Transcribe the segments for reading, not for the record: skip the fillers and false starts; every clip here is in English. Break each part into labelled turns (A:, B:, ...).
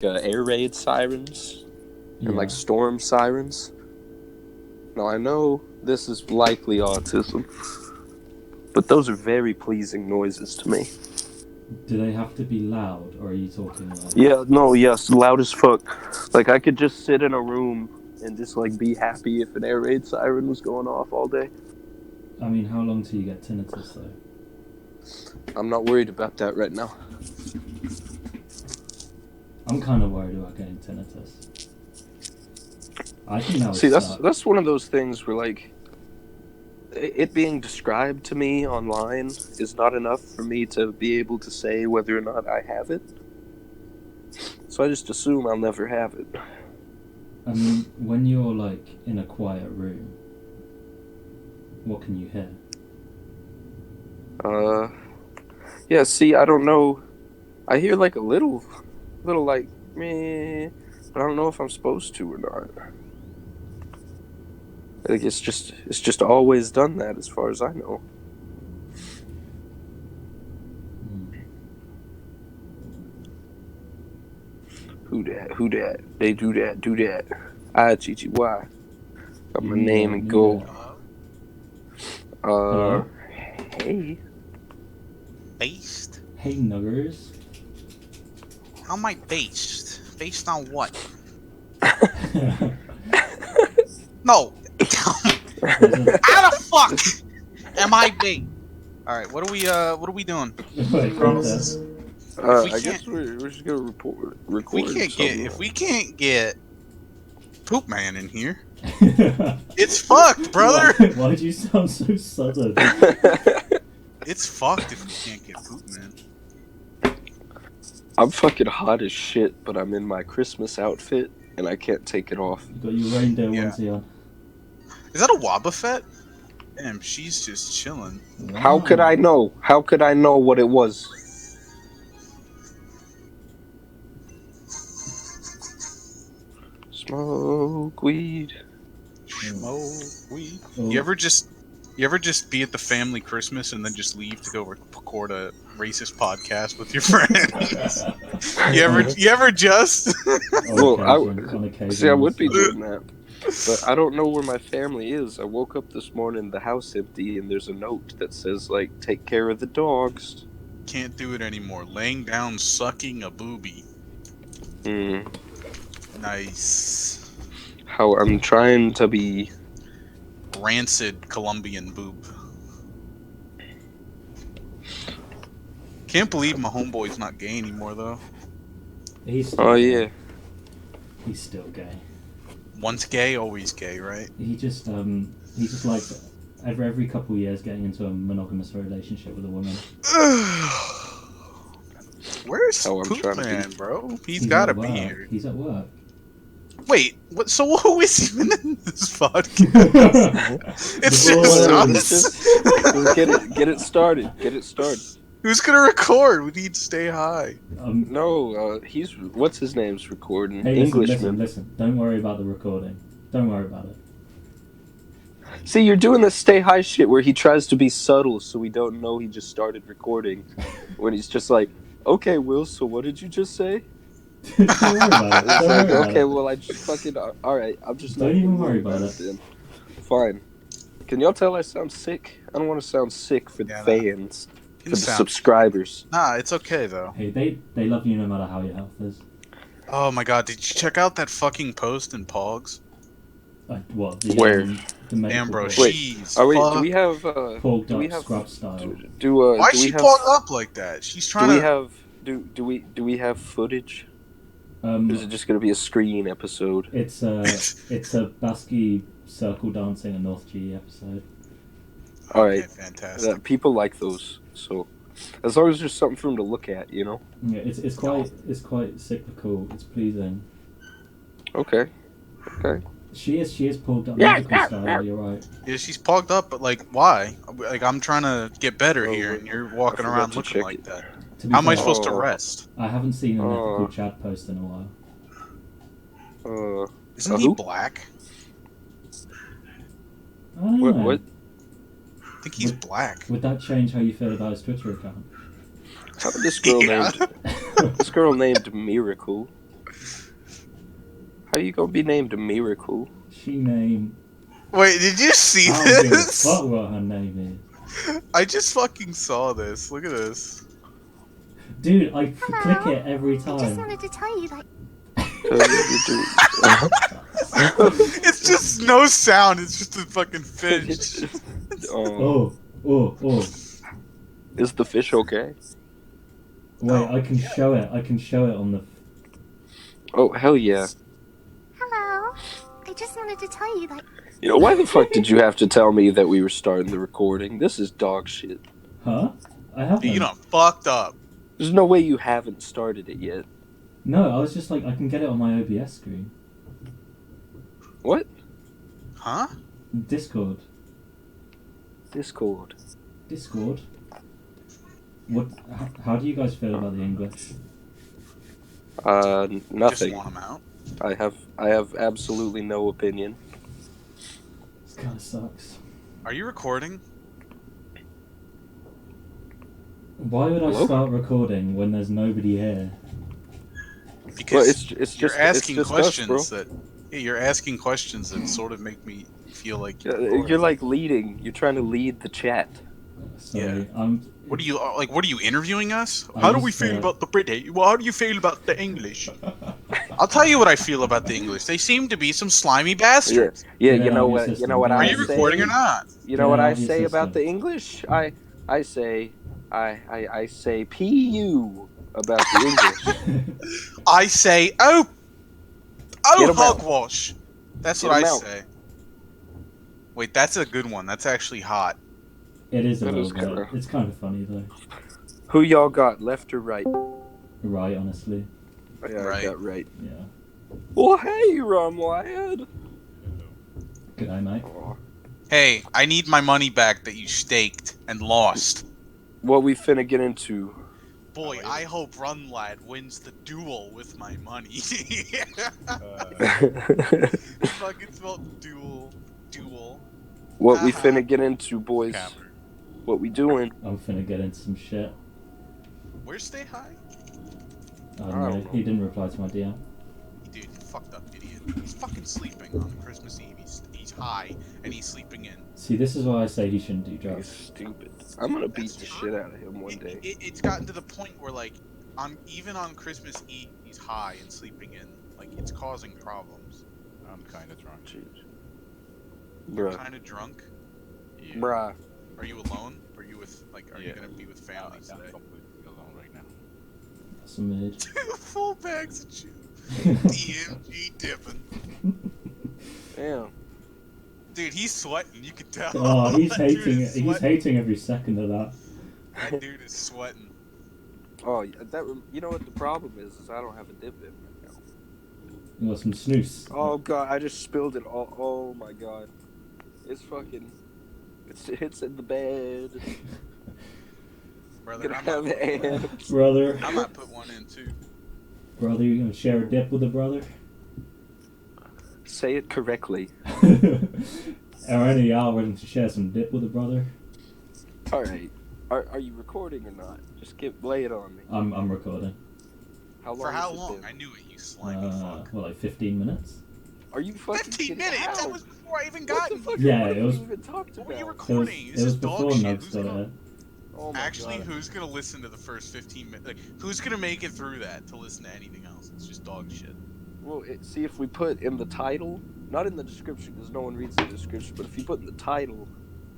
A: air raid sirens and
B: Yeah.
A: like storm sirens. Now I know this is likely autism, but those are very pleasing noises to me.
B: Do they have to be loud, or are you talking like...
A: Yes, loud as fuck. Like I could just sit in a room and just like be happy if an air raid siren was going off all day.
B: I mean, how long till you get tinnitus, though?
A: I'm not worried about that right now.
B: I'm kind of worried about getting tinnitus. I think that would
A: See,
B: suck.
A: that's one of those things where like it being described to me online is not enough for me to be able to say whether or not I have it. So I just assume I'll never have it.
B: I mean, when you're like in a quiet room, what can you hear?
A: Yeah, see, I don't know. I hear like a little like meh, but I don't know if I'm supposed to or not. Like it's just always done that as far as I know. Who that? They do that. I Chichi why? Got my name and go. Hey.
C: Based?
B: Hey, nuggers.
C: How am I based? Based on what? No. How the fuck am I based? All right, what are we doing?
B: Wait,
A: I guess we're just gonna record.
C: If we can't get Poopman in here, it's fucked, brother.
B: Why'd you sound so sudden?
C: It's fucked if we can't get Poopman.
A: I'm fucking hot as shit, but I'm in my Christmas outfit and I can't take it off.
B: You got your reindeer onesie on.
C: Is that a Wobbuffet? Damn, she's just chilling.
B: Wow.
A: How could I know? How could I know what it was? Smoke weed.
C: Smoke weed.
B: Oh.
C: You ever just be at the family Christmas and then just leave to go record a racist podcast with your friends? you ever just?
A: Well,
B: On occasion,
A: see, I would be doing that, but I don't know where my family is. I woke up this morning, the house empty, and there's a note that says like, "Take care of the dogs."
C: Can't do it anymore. Laying down, sucking a boobie. Nice.
A: How I'm trying to be
C: Rancid Colombian boob. Can't believe my homeboy's not gay anymore though.
B: He's still
A: yeah.
B: He's still gay.
C: Once gay, always gay, right?
B: He just like every couple of years getting into a monogamous relationship with a woman.
C: Where's
A: How I'm trying to
C: Poopman, bro? He's gotta be here.
B: He's at work.
C: Wait, what? So who is even in this podcast? It's just us.
A: Get it started. Get it started.
C: Who's gonna record? We need to stay high.
A: No, he's what's his name's recording.
B: Hey,
A: Englishman.
B: listen. Don't worry about the recording. Don't worry about it.
A: See, you're doing this stay high shit where he tries to be subtle, so we don't know he just started recording. When he's just like, "Okay, Will. So what did you just say?"
B: Don't worry about it. Don't worry about
A: okay,
B: it.
A: well, I just fucking all right. I'm just
B: Don't
A: not
B: even
A: gonna
B: worry about it.
A: Then. Fine. Can y'all tell I sound sick? I don't want to sound sick for the fans, for the subscribers.
C: Nah, it's okay though.
B: Hey, they love you no matter how your health is.
C: Oh my god, did you check out that fucking post in Pogs?
B: What?
A: Where?
B: The medical
C: Damn, bro,
B: board.
C: she's
A: Do
C: fucked.
A: we have
B: Pogged
A: do we
B: up
A: have
B: scrub style.
C: Why
A: do
C: is
A: we
C: she
A: have
C: plugged up like that? She's trying
A: do we have footage? Or is it just gonna be a screen episode?
B: It's a baskie circle dancing a North G episode.
A: All right,
C: Okay, fantastic.
A: people like those. So as long as there's something for them to look at, you know.
B: Yeah, it's quite cyclical. It's pleasing.
A: Okay.
B: She is pulled up medical style. You're right.
C: Yeah, she's plugged up, but like, why? Like, I'm trying to get better
A: Oh,
C: here, and you're walking
A: I forgot
C: around
A: to
C: looking
A: check
C: like
A: it.
C: that.
B: To be
C: How am I
B: fair,
C: supposed to rest?
B: I haven't seen an ethical Chad post in a while.
C: Isn't he black?
B: I don't know.
A: What?
C: I think he's black.
B: Would that change how you feel about his Twitter account?
A: How did this girl
C: Yeah.
A: named Miracle? How you gonna be named a miracle?
B: She name.
C: Wait, did you see
B: I don't give a
C: this?
B: fuck what her name
C: I just fucking saw this. Look at this.
B: is. Dude, I click
D: Hello?
B: it every
D: I just
B: time.
D: wanted to tell you that
C: It's just no sound. It's just a fucking fish.
B: Oh, oh, oh.
A: Is the fish okay?
B: Wait,
C: Oh,
B: I can show it. I can show it on the.
A: Oh, hell yeah.
D: hello. I just wanted to tell you that
A: You know, why the fuck did you have to tell me that we were starting the recording? This is dog shit.
B: Huh? I haven't.
C: Dude, you done fucked up.
A: There's no way you haven't started it yet.
B: No, I was just like, I can get it on my OBS screen.
A: What?
C: Huh?
B: Discord.
A: Discord.
B: Discord. What? How do you guys feel about the English?
C: Just
A: Nothing.
C: want him out.
A: I have absolutely no opinion.
B: This kind of sucks.
C: Are you recording?
B: Why would I
A: Hello?
B: start recording when there's nobody here?
C: Because
A: Well, it's
C: you're
A: just
C: asking
A: it's just
C: questions
A: us, bro.
C: that you're asking questions that sort of make me feel like
A: You're like leading. You're trying to lead the chat.
B: Sorry,
C: What are you like? What are you interviewing us?
B: I
C: How do we
B: just,
C: feel about the British? Well, how do you feel about the English? I'll tell you what I feel about the English. They seem to be some slimy bastards.
A: Yeah,
B: Get
A: you
B: out
A: know
B: of your
A: what? You
B: system.
A: know what
B: Get
C: Are
B: out
A: I
C: you
B: of your
A: say.
C: recording or not?
A: You know
B: Get
A: what
B: out
A: I
B: of your
A: say about
B: system.
A: the English? I say PU about the English.
C: I say,
A: Get
C: oh,
A: 'em out.
C: hogwash. That's
A: Get
C: what
A: 'em
C: I
A: out.
C: say. Wait, that's a good one. That's actually hot.
B: It is a
A: That
B: little
A: is
B: bit.
A: kinda-
B: It's kind of funny though.
A: Who y'all got, left or right?
B: Right, honestly.
A: Yeah,
C: Right.
A: I got right.
B: Yeah.
A: Well, hey, rumlad.
B: Good day, mate.
A: Aw.
C: Hey, I need my money back that you staked and lost.
A: What we finna get into?
C: Boy, I hope Rumlad wins the duel with my money. Fucking spelled duel.
A: What we finna get into, boys?
E: Camera.
A: What we doing?
B: I'm finna get into some shit.
C: Where's Stay High?
B: I
A: I
B: don't know.
A: don't know.
B: He didn't reply to my DM.
C: Dude, you fucked up idiot. He's fucking sleeping on Christmas Eve. He's high and he's sleeping in.
B: See, this is why I say he shouldn't do
A: He's
B: drugs.
A: stupid. I'm gonna beat
C: That's
A: the
C: true.
A: shit out of him one day.
C: It's gotten to the point where like even on Christmas Eve he's high and sleeping in. Like it's causing problems.
E: I'm kind of drunk.
A: Jeez.
C: You're
A: Bruh.
C: kind of drunk.
E: Yeah.
A: Bruh.
C: Are you alone? Are you with are you
E: Yeah.
C: gonna be with family
E: I'm
C: today?
E: completely alone right now.
B: That's a mood.
C: 2 full bags of chew. DMG dipping.
A: Damn.
C: Dude, he's sweating. You can tell.
B: Oh, he's
C: That dude
B: hating
C: is
B: it. He's
C: sweating.
B: hating every second of that.
C: That dude is sweating.
A: Oh, you know what the problem is I don't have a dip in right now.
B: You want some snooze?
A: Oh god, I just spilled it all. Oh my god. It's fucking. It's in the bed.
C: Brother,
A: Gonna
C: I might,
A: have
C: put,
A: ants.
B: Brother.
C: I might put one in too.
B: Brother, you gonna share a dip with a brother?
A: Say it correctly.
B: Are any of y'all willing to share some dip with a brother?
A: All right. Are you recording or not? Just lay it on me.
B: I'm recording.
A: How long?
C: For how
A: has it
C: long?
A: been?
C: I knew it, you slimy fuck.
B: Well, like 15 minutes?
A: Are you fucking
C: 15
A: kidding?
C: minutes?
A: How?
C: That was before I even
A: What
C: got
A: the
C: in
A: fuck?
B: Yeah,
A: what
B: it
A: have
B: was-
A: we even talked
C: What were you
A: about?
C: recording?
B: It
C: This
B: was
C: is dog
B: before
C: shit.
B: Nuggs
C: Who's
B: got
C: gonna,
B: it.
A: Oh my
C: actually,
A: god.
C: who's gonna listen to the first 15 minutes? Like, who's gonna make it through that to listen to anything else? It's just dog shit.
A: Well, see if we put in the title, not in the description because no one reads the description, but if you put in the title,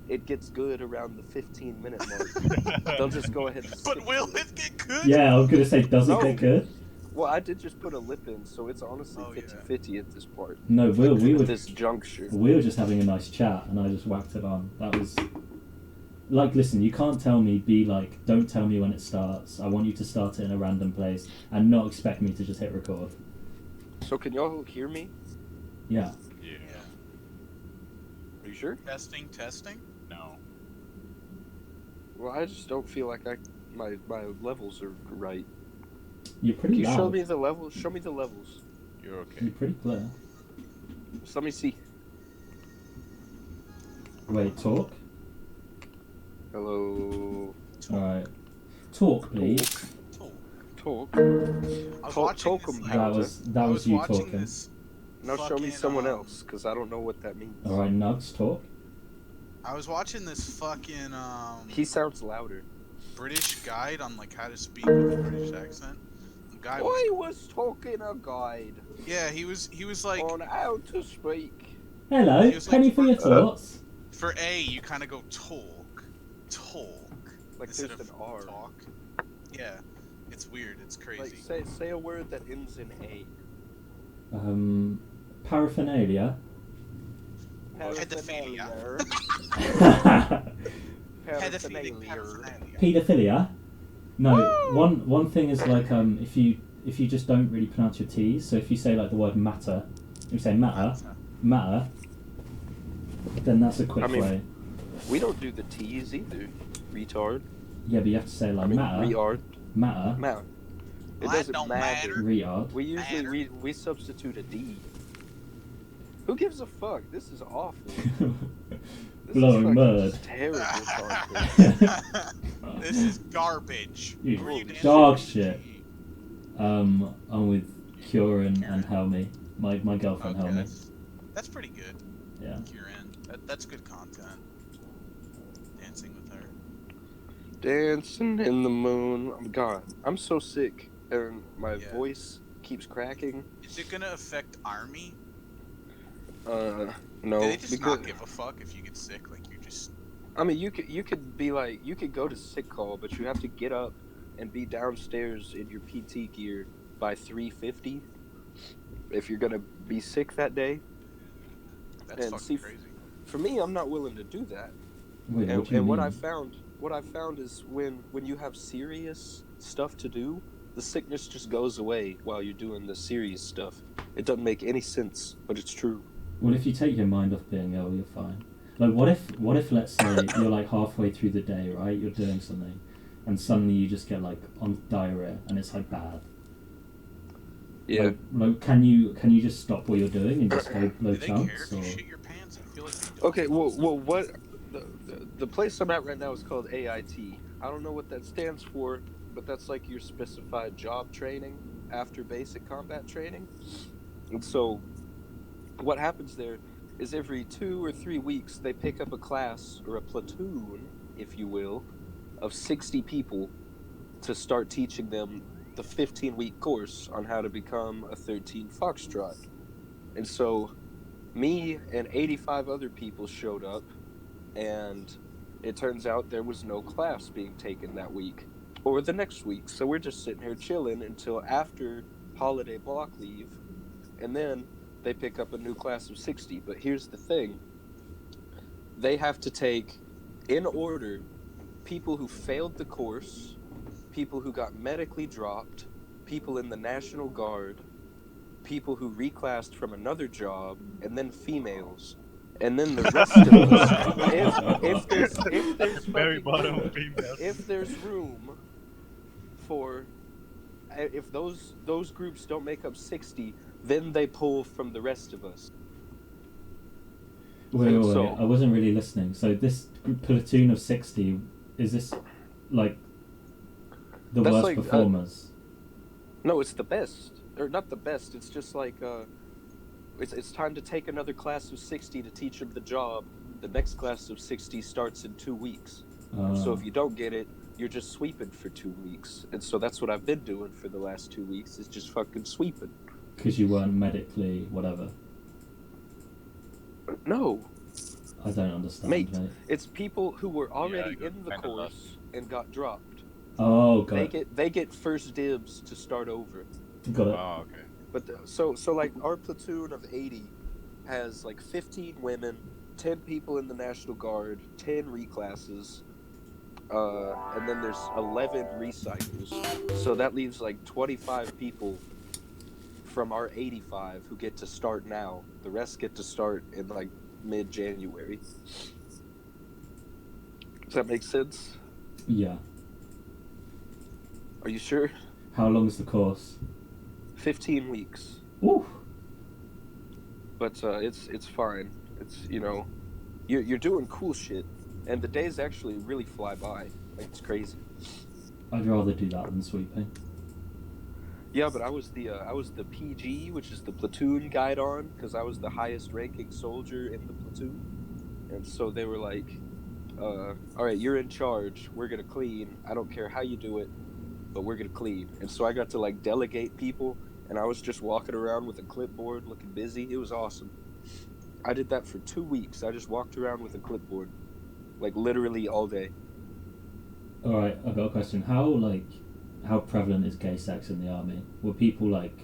A: it gets good around the 15-minute mark. They'll just go ahead and skip
C: But will
A: to it.
C: it get good?
B: Yeah, I was gonna say, does it
A: No.
B: get good?
A: Well, I did just put a lip in, so it's honestly
C: Oh, yeah.
A: 50-50 at this part.
B: No, we
A: At
B: were
A: this juncture.
B: just having a nice chat, and I just whacked it on. That was like, listen, you can't tell me don't tell me when it starts. I want you to start it in a random place and not expect me to just hit record.
A: So can y'all hear me?
B: Yeah.
E: Yeah.
A: Are you sure?
C: Testing.
E: No.
A: Well, I just don't feel like my levels are right.
B: You're pretty
A: Can you
B: loud.
A: show me the levels? Show me the levels.
E: You're okay.
B: You're pretty clear.
A: Just let me see.
B: Wait, talk?
A: Hello.
B: Alright. Talk, please.
A: Talk.
C: I was watching
A: Talk
C: this,
A: 'em,
C: like,
A: Howard.
B: That
C: I
B: was
C: was
B: you
C: watching
B: talking.
C: this.
A: Now show me
C: fucking,
A: someone else, because I don't know what that means.
B: All right, Nugs, talk.
C: I was watching this fucking
A: He sounds louder.
C: British guide on like how to speak with a British accent. The guy was
A: I was talking a guide
C: yeah, he was like
A: on how to speak.
B: Hello,
C: He was like,
B: penny for your thoughts.
C: for A you kind of go talk,
A: Like
C: instead
A: there's
C: of
A: an R.
C: talk. Yeah, it's weird. It's crazy.
A: Like say a word that ends in A.
B: Paraphernalia.
C: Pedophilia.
A: Paraphernalia.
B: Paedophilia. No, one thing is like if you just don't really pronounce your T's, so if you say like the word matter, you say matter, then that's a quick way.
A: We don't do the T's either, retard.
B: Yeah, but you have to say like matter.
A: Matter. It
C: That
A: doesn't
C: don't
A: matter.
C: matter.
B: Retard.
A: We usually we substitute a D. Who gives a fuck? This is awful. This
B: Blowing
A: is
B: mud.
A: terrible content.
C: This is garbage.
B: You
C: Who are you
B: dog
C: dancing
B: shit.
C: to?
B: I'm with Kieran and Helmy. My girlfriend
C: Okay,
B: Helmy.
C: that's pretty good.
B: Yeah.
C: Kieran, that's good content. Dancing with her.
A: Dancing in the moon. Oh God, I'm so sick, and my
C: Yeah.
A: voice keeps cracking.
C: Is it gonna affect Army?
A: No.
C: Do they just
A: because,
C: not give a fuck if you get sick? Like you just.
A: I mean, you could be like, you could go to sick call, but you have to get up and be downstairs in your PT gear by 3:50 if you're gonna be sick that day.
C: That's
A: And
C: fucking
A: see,
C: crazy.
A: For me, I'm not willing to do that.
B: Wait,
A: And,
B: what do you
A: and what
B: mean?
A: I found is when you have serious stuff to do, the sickness just goes away while you're doing the serious stuff. It doesn't make any sense, but it's true.
B: Well, if you take your mind off being ill, you're fine. Like, what if let's say you're like halfway through the day, right? You're doing something, and suddenly you just get like on diarrhea, and it's like bad.
A: Yeah.
B: Like, can you just stop what you're doing and just go low
C: Do they care
B: chance?
C: if you
B: Or
C: shit your pants? I feel like they don't.
A: Okay. Well, what the place I'm at right now is called AIT. I don't know what that stands for, but that's like your specified job training after basic combat training. And so, what happens there is every 2 or 3 weeks they pick up a class or a platoon, if you will, of 60 people to start teaching them the 15-week course on how to become a 13 Foxtrot. And so me and 85 other people showed up, and it turns out there was no class being taken that week or the next week. So we're just sitting here chilling until after holiday block leave, and then they pick up a new class of 60. But here's the thing. They have to take, in order, people who failed the course, people who got medically dropped, people in the National Guard, people who reclassed from another job, and then females. And then the rest of us, if there's room for, if those groups don't make up 60, then they pull from the rest of us.
B: wait,
A: So-
B: I wasn't really listening. So this platoon of 60, is this like the
A: That's
B: worst
A: like,
B: performers?
A: No, it's the best. Or not the best, it's just like, it's time to take another class of 60 to teach them the job. The next class of 60 starts in 2 weeks. So if you don't get it, you're just sweeping for 2 weeks. And so that's what I've been doing for the last 2 weeks, is just fucking sweeping.
B: Because you weren't medically whatever.
A: No,
B: I don't understand,
A: Mate.
B: mate.
A: it's people who were already
E: Yeah,
A: in the
E: kind of
A: course and got dropped.
B: Oh, got
A: They get first dibs to start over.
B: it. Got it.
E: Oh, okay.
A: But so like our platoon of 80 has like 15 women, 10 people in the National Guard, 10 reclasses, and then there's 11 recycles. So that leaves like 25 people from our 85 who get to start now. The rest get to start in like mid-January. Does that make sense?
B: Yeah.
A: Are you sure?
B: How long is the course?
A: 15 weeks.
B: Ooh.
A: But it's fine. It's, you know, you're doing cool shit, and the days actually really fly by. Like, it's crazy.
B: I'd rather do that than sweeping.
A: Yeah, but I was the PG, which is the platoon guide on, because I was the highest ranking soldier in the platoon, and so they were like, all right, you're in charge. We're gonna clean. I don't care how you do it, but we're gonna clean. And so I got to like delegate people, and I was just walking around with a clipboard, looking busy. It was awesome. I did that for 2 weeks. I just walked around with a clipboard, like literally all day.
B: All right, I've got a question. How prevalent is gay sex in the army? Were people like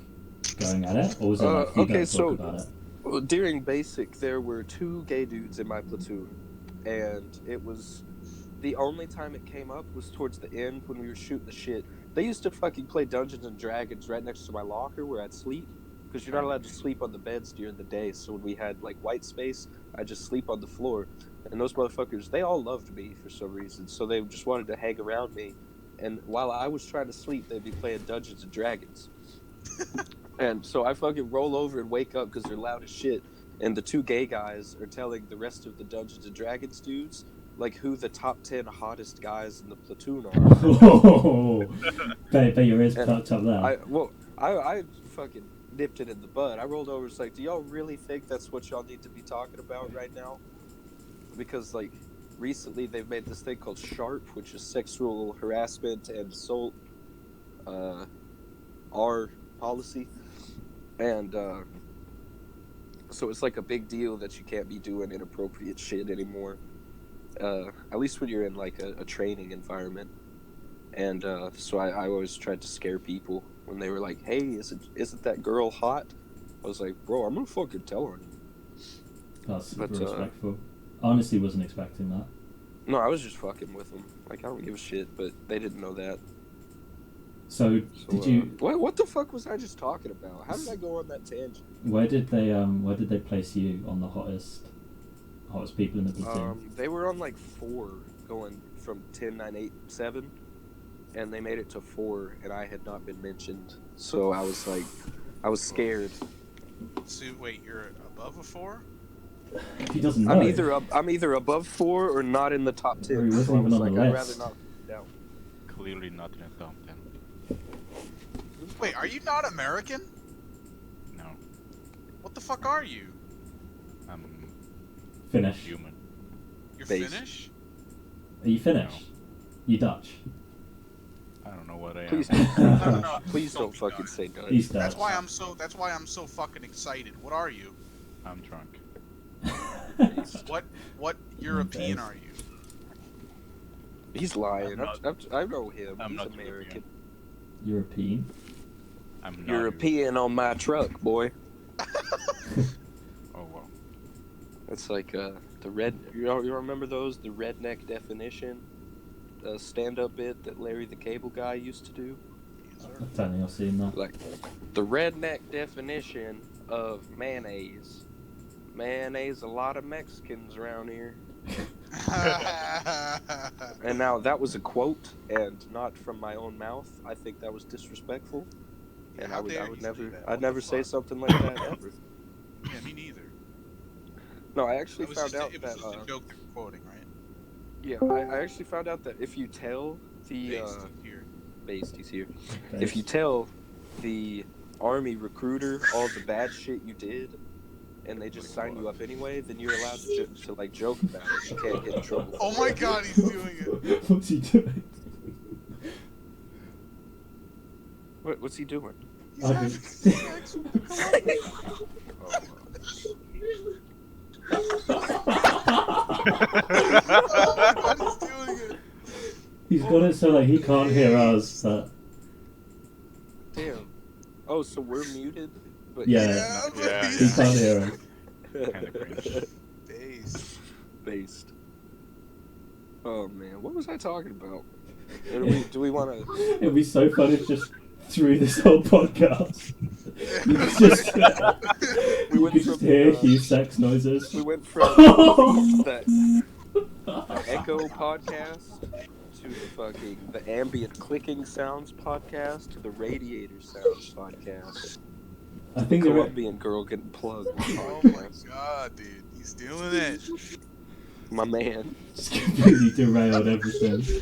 B: going at it, or was it like you
A: Okay,
B: don't
A: so
B: talk about it?
A: well, during basic, there were 2 gay dudes in my platoon, and it was the only time it came up was towards the end when we were shooting the shit. They used to fucking play Dungeons and Dragons right next to my locker where I'd sleep, because you're not allowed to sleep on the beds during the day. So when we had like white space, I'd just sleep on the floor. And those motherfuckers, they all loved me for some reason, so they just wanted to hang around me. And while I was trying to sleep, they'd be playing Dungeons and Dragons. And so I fucking roll over and wake up because they're loud as shit. And the 2 gay guys are telling the rest of the Dungeons and Dragons dudes like who the top 10 hottest guys in the platoon are.
B: Oh, bet your ears plucked up there.
A: I fucking nipped it in the bud. I rolled over and was like, do y'all really think that's what y'all need to be talking about right now? Because like recently they've made this thing called SHARP, which is sexual harassment and assault our policy. And so it's like a big deal that you can't be doing inappropriate shit anymore. At least when you're in like a training environment. And so I always tried to scare people when they were like, hey, isn't that girl hot? I was like, bro, I'm gonna fucking tell her.
B: That's super respectful. Honestly, wasn't expecting that.
A: No, I was just fucking with them. Like, I don't give a shit, but they didn't know that.
B: So did you?
A: What the fuck was I just talking about? How did I go on that tangent?
B: Where did they place you on the hottest people in the platoon?
A: They were on like 4, going from 10, 9, 8, 7, and they made it to 4, and I had not been mentioned, so I was like, I was scared.
C: So wait, you're above a 4?
B: He doesn't know.
A: I'm either above 4 or not in the top 10.
B: Or he wasn't
A: so I
B: even
A: was
B: on
A: like,
B: the
A: I'd
B: list.
A: rather not be down.
E: Clearly not in a top 10.
C: Wait, are you not American?
E: No,
C: What the fuck are you?
E: I'm
B: Finnish.
E: human.
C: You're
A: Base.
C: Finnish?
B: Are you Finnish?
E: No.
B: You Dutch?
E: I don't know what I
A: Please,
E: am.
C: No,
A: please
C: don't
A: don't
C: be
A: fucking
C: done.
A: say Dutch.
B: He's Dutch.
C: That's why I'm so fucking excited. What are you?
E: I'm drunk.
C: What European
B: Base.
C: are you?
A: He's lying.
E: I'm not-
A: I know him.
E: I'm
A: He's
E: not
A: American.
B: European?
E: I'm not
A: European on my truck, boy.
E: Oh wow.
A: It's like the red. You remember those? The redneck definition, stand-up bit that Larry the Cable Guy used to do.
B: I don't think I've seen that.
A: Like the redneck definition of mayonnaise. Mayonnaise, a lot of Mexicans around here. And now that was a quote and not from my own mouth. I think that was disrespectful. And
C: How
A: I
C: dare
A: would
C: you say
A: never,
C: that?
A: I'd
C: What
A: never
C: the
A: say
C: fuck?
A: something like that ever.
C: Yeah, me neither.
A: No, I actually
C: It was
A: found
C: just
A: out
C: it was
A: that.
C: just a joke they're quoting, right?
A: Yeah, I actually found out that if you tell the
C: Based here.
A: based, he's here.
B: Base.
A: If you tell the army recruiter all the bad shit you did, and they just sign you up anyway, then you're allowed to like joke about it. You can't get in trouble.
C: Oh my god, he's doing it.
B: What's he doing?
A: What's he doing?
C: He's
B: I
C: having
B: think-
C: sex with the God, he's doing it.
B: He's got it so like he can't hear us, but
A: Damn. Oh, so we're muted? But
B: Yeah.
C: but
E: Yeah,
B: he
C: he's
B: can't hear us.
E: Kinda cringe.
C: based.
A: Based. Oh man, what was I talking about? Do we want to?
B: It'd be so fun if just through this whole podcast you could just,
A: We
B: you
A: went
B: could
A: from
B: just hear
A: the,
B: Hugh sex noises.
A: We went from the Echo podcast to the ambient clicking sounds podcast to the radiator sounds podcast.
B: I think the
A: Colombian girl getting plugged.
C: Oh my god, dude. He's doing it.
A: My man.
B: just completely derailed everything.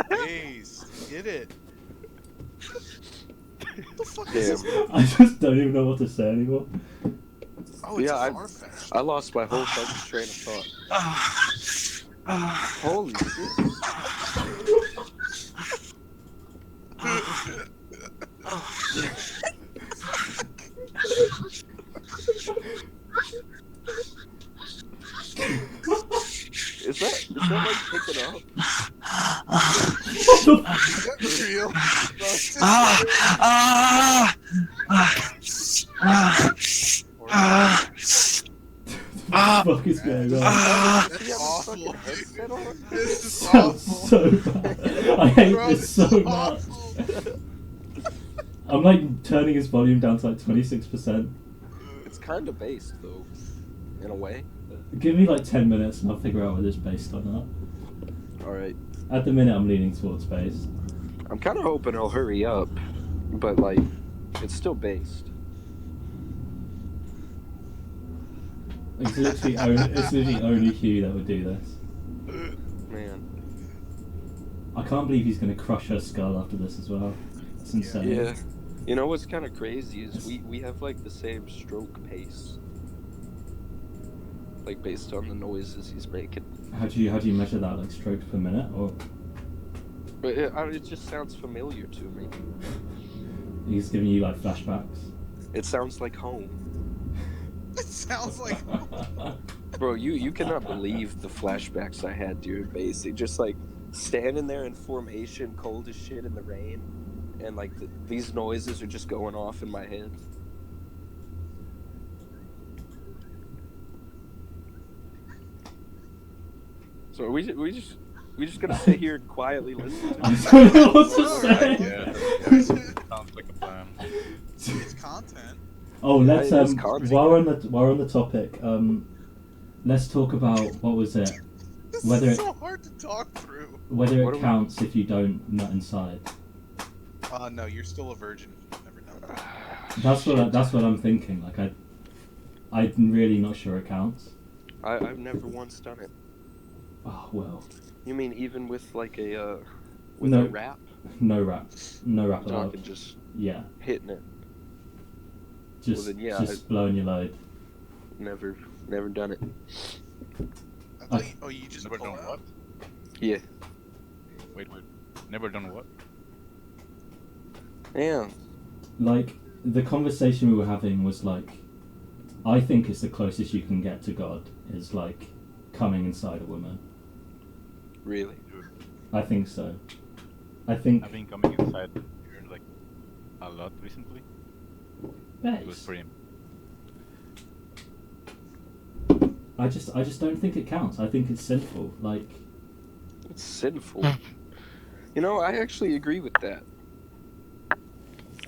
C: Based. Get it. What the fuck
A: Damn.
C: is this?
B: I just don't even know what to say anymore.
C: Oh, it's
A: Yeah,
C: a Farfetch.
A: I lost my whole fucking train of thought. Holy shit. Is that like picking up?
C: Is that real?
B: What the fuck is going on?
A: Does he
C: That's
A: have a
C: awful.
A: fucking headset on?
C: This is
B: Sounds
C: awful.
B: so bad. I hate
C: Bro,
B: this
C: this
B: so
C: is
B: much.
C: awful.
B: I'm like turning his volume down to like 26%.
A: It's kind of based though, in a way.
B: Give me like 10 minutes and I'll figure out whether it's based or not.
A: All right.
B: At the minute, I'm leaning towards based.
A: I'm kind of hoping he'll hurry up, but like, it's still based.
B: It's literally only Hugh that would do this.
A: Man.
B: I can't believe he's going to crush her skull after this as well. That's insane.
A: Yeah. You know what's kind of crazy is we have like the same stroke pace. Like based on the noises he's making.
B: How do you measure that? Like strokes per minute, or
A: But it just sounds familiar to me.
B: he's giving you like flashbacks?
A: It sounds like home.
C: It sounds like.
A: Bro, you cannot believe the flashbacks I had during basic. Just like standing there in formation, cold as shit in the rain, and like these noises are just going off in my head. So are we just gonna sit here and quietly listen to
B: I
A: this?
B: don't know what to
C: Alright,
B: say.
E: Yeah, sounds like a plan.
C: It's content.
B: Oh, let's
A: Yeah, it is content.
B: while we're on the topic, let's talk about what was it?
C: This
B: Whether
C: is
B: it-
C: so hard to talk through.
B: Whether
A: What
B: it
A: are we-
B: counts if you don't nut inside.
C: No, you're still a virgin. You've never done that.
B: That's what I'm thinking. Like I'm really not sure it counts.
A: I've never once done it.
B: Oh well,
A: You mean even with like a
B: No.
A: a rap?
B: no rap allowed.
A: Talking just
B: Yeah,
A: hitting it.
B: just
A: then, yeah,
B: just blowing your load.
A: Never done it.
C: I thought you just
E: Never
C: pull
E: done
C: out.
E: what?
A: Yeah.
E: Wait. Never done what?
A: Yeah.
B: Like the conversation we were having was like, I think it's the closest you can get to God is like coming inside a woman.
A: Really.
B: I think so. I think
E: I've been coming inside here like a lot recently. It was
B: Bex,
E: pretty.
B: I just don't think it counts. I think it's sinful. Like
A: It's sinful. You know, I actually agree with that.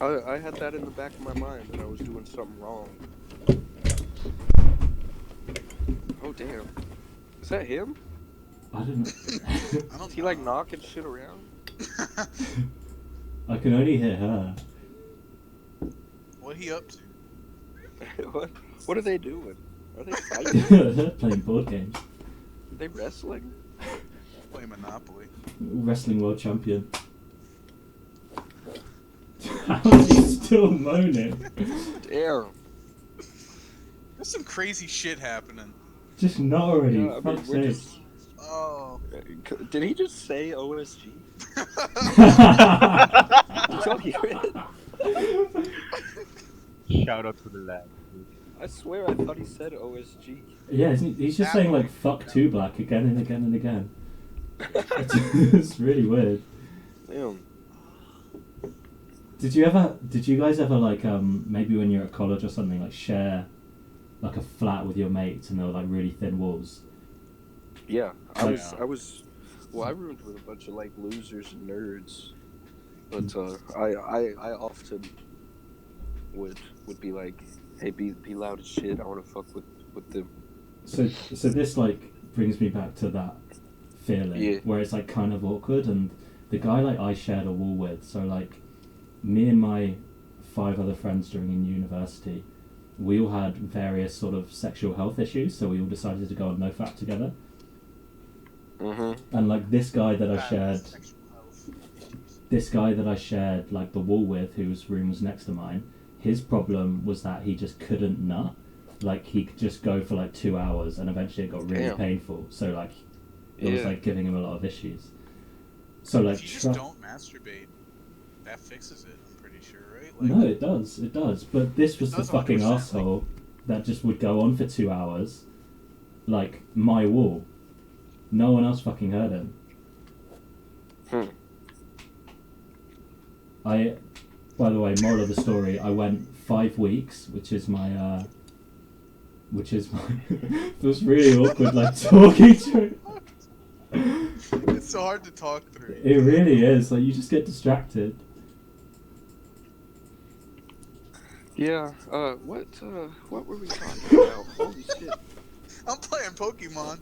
A: I had that in the back of my mind that I was doing something wrong. Oh damn. Is that him?
B: I don't.
C: I don't
A: Is he like knocking shit around?
B: I can only hear her.
C: What he up to?
A: What are they doing? Are they fighting?
B: They're playing board games.
A: Are they wrestling?
C: Play Monopoly.
B: Wrestling world champion. How is he still moaning?
A: Damn.
C: There's some crazy shit happening.
B: Just not already.
A: Yeah, I mean,
B: Fuck's
A: we're
B: sake.
A: just.
C: Oh.
A: Did he just say OSG? Did y'all hear it?
E: Shout out to the lad.
A: I swear I thought he said OSG.
B: Yeah, isn't he? He's just
C: That
B: saying like
C: one.
B: "fuck two black" again and again and again. It's really weird.
A: Damn.
B: Did you guys ever like maybe when you're at college or something like share like a flat with your mates and there were like really thin walls?
A: Yeah, I
B: Like-
A: was. Well, I roomed with a bunch of like losers and nerds, but I often would be like, hey, be loud as shit. I want to fuck with them.
B: So this like brings me back to that feeling
A: Yeah.
B: where it's like kind of awkward, and the guy like I shared a wall with, so like me and my 5 other friends during in university, we all had various sort of sexual health issues, so we all decided to go on NoFap together.
A: Mm-hmm.
B: And like this guy that I shared,
C: Sexual health issues.
B: this guy that I shared like the wall with, whose room was next to mine, his problem was that he just couldn't nut. Like he could just go for like 2 hours, and eventually it got really
A: Damn.
B: painful. So like it was
A: Yeah.
B: like giving him a lot of issues. So like
C: If you just don't masturbate, that fixes it. I'm pretty sure, right? Like,
B: no, it does. But this was
C: It
B: the
C: does
B: fucking
C: 100%,
B: asshole that just would go on for 2 hours, like my wall. No one else fucking heard him. By the way, moral of the story: I went 5 weeks, which is my. It was really awkward, like talking to.
C: It's so hard to talk through.
B: It really is. Like you just get distracted.
A: Yeah. What were we talking about? Holy shit.
C: I'm playing Pokemon.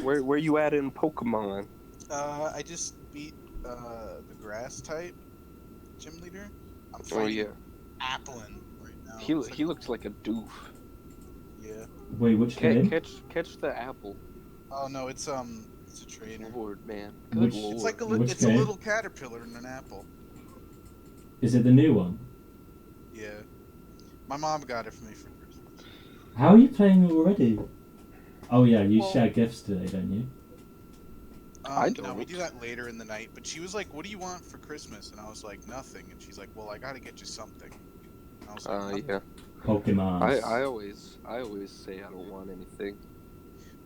A: Where you at in Pokemon?
C: I just beat the grass type gym leader. I'm fighting
A: Oh yeah.
C: Applin right now.
A: He
C: It's like-
A: looks like a doof.
C: Yeah.
B: Wait, which game?
A: Catch the apple.
C: Oh no, it's a trainer.
A: Lord, man. Good
B: Which-
A: lord.
C: It's like
B: Which
C: it's a
B: game?
C: little caterpillar in an apple.
B: Is it the new one?
C: Yeah. My mom got it for me for Christmas.
B: How are you playing already? Oh yeah, you
C: Well-
B: share gifts today, don't you?
A: I
C: No, we
A: don't.
C: do that later in the night. But she was like, "What do you want for Christmas?" And I was like, "Nothing." And she's like, "Well, I gotta get you something." And I was like, "Nothing."
A: Yeah.
B: Pokemon.
A: I always say I don't want anything.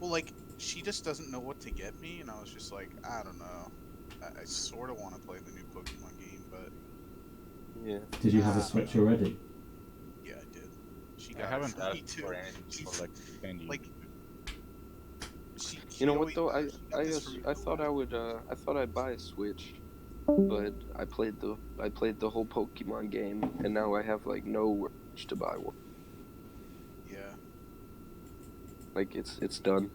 C: Well, like, she just doesn't know what to get me, and I was just like, I don't know. I sort of want to play the new Pokemon game, but
A: Yeah.
B: Did you have a Switch already?
C: yeah, I did. She
E: I
C: got
E: haven't
C: it for me
E: asked
C: too.
E: for anything
C: She-
E: for like 10 years.
C: Like, she
A: You know
C: always-
A: what though?
C: she did this for me
A: I
C: for a
A: thought
C: while.
A: I thought I'd buy a Switch, but I played the whole Pokemon game, and now I have like no urge to buy one.
C: Yeah.
A: Like it's done.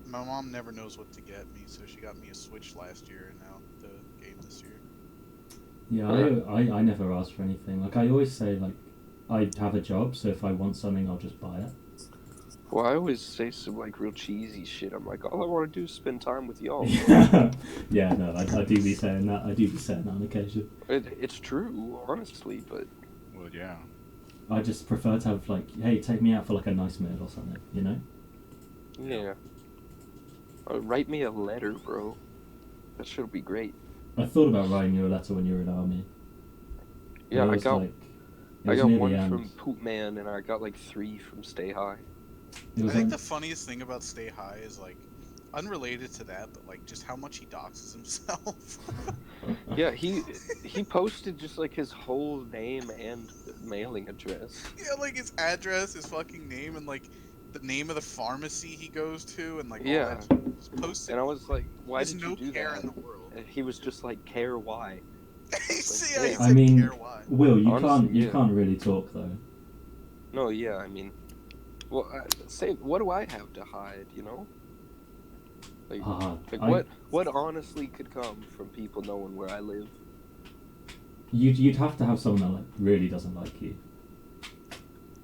C: My mom never knows what to get me, so she got me a Switch last year, and now the game this year.
B: Yeah, I never ask for anything. Like I always say, like I have a job, so if I want something, I'll just buy it.
A: Well, I always say some like real cheesy shit. I'm like, all I want to do is spend time with y'all.
B: Yeah, no, I do be saying that. I do be saying that on occasion.
A: It's true, honestly, but
E: Well, yeah.
B: I just prefer to have like, hey, take me out for like a nice meal or something, you know?
A: yeah. Write me a letter, bro. That should be great.
B: I thought about writing you a letter when you were in army.
A: Yeah,
B: But it
A: I
B: was,
A: got
B: like, it
A: I
B: was
A: got
B: near the
A: one
B: end.
A: from Poopman, and I got like 3 from Stay High.
B: It
C: I
B: was
C: think
B: like,
C: the funniest thing about Stay High is like, unrelated to that, but like just how much he doxes himself.
A: Yeah, he posted just like his whole name and mailing address.
C: Yeah, like his address, his fucking name, and like the name of the pharmacy he goes to, and like all
A: Yeah.
C: that. Shit. Just posted.
A: And I was like, why
C: There's
A: did
C: no
A: you do
C: care
A: that?
C: in the world.
A: And he was just like, care why?
C: See, yeah, he
A: damn.
C: said
B: I mean,
C: care why.
B: Will, you
A: Honestly, yeah.
B: can't really talk though.
A: No, yeah, I mean, well, say, what do I have to hide, you know? Like, what honestly could come from people knowing where I live?
B: You'd have to have someone that like really doesn't like you.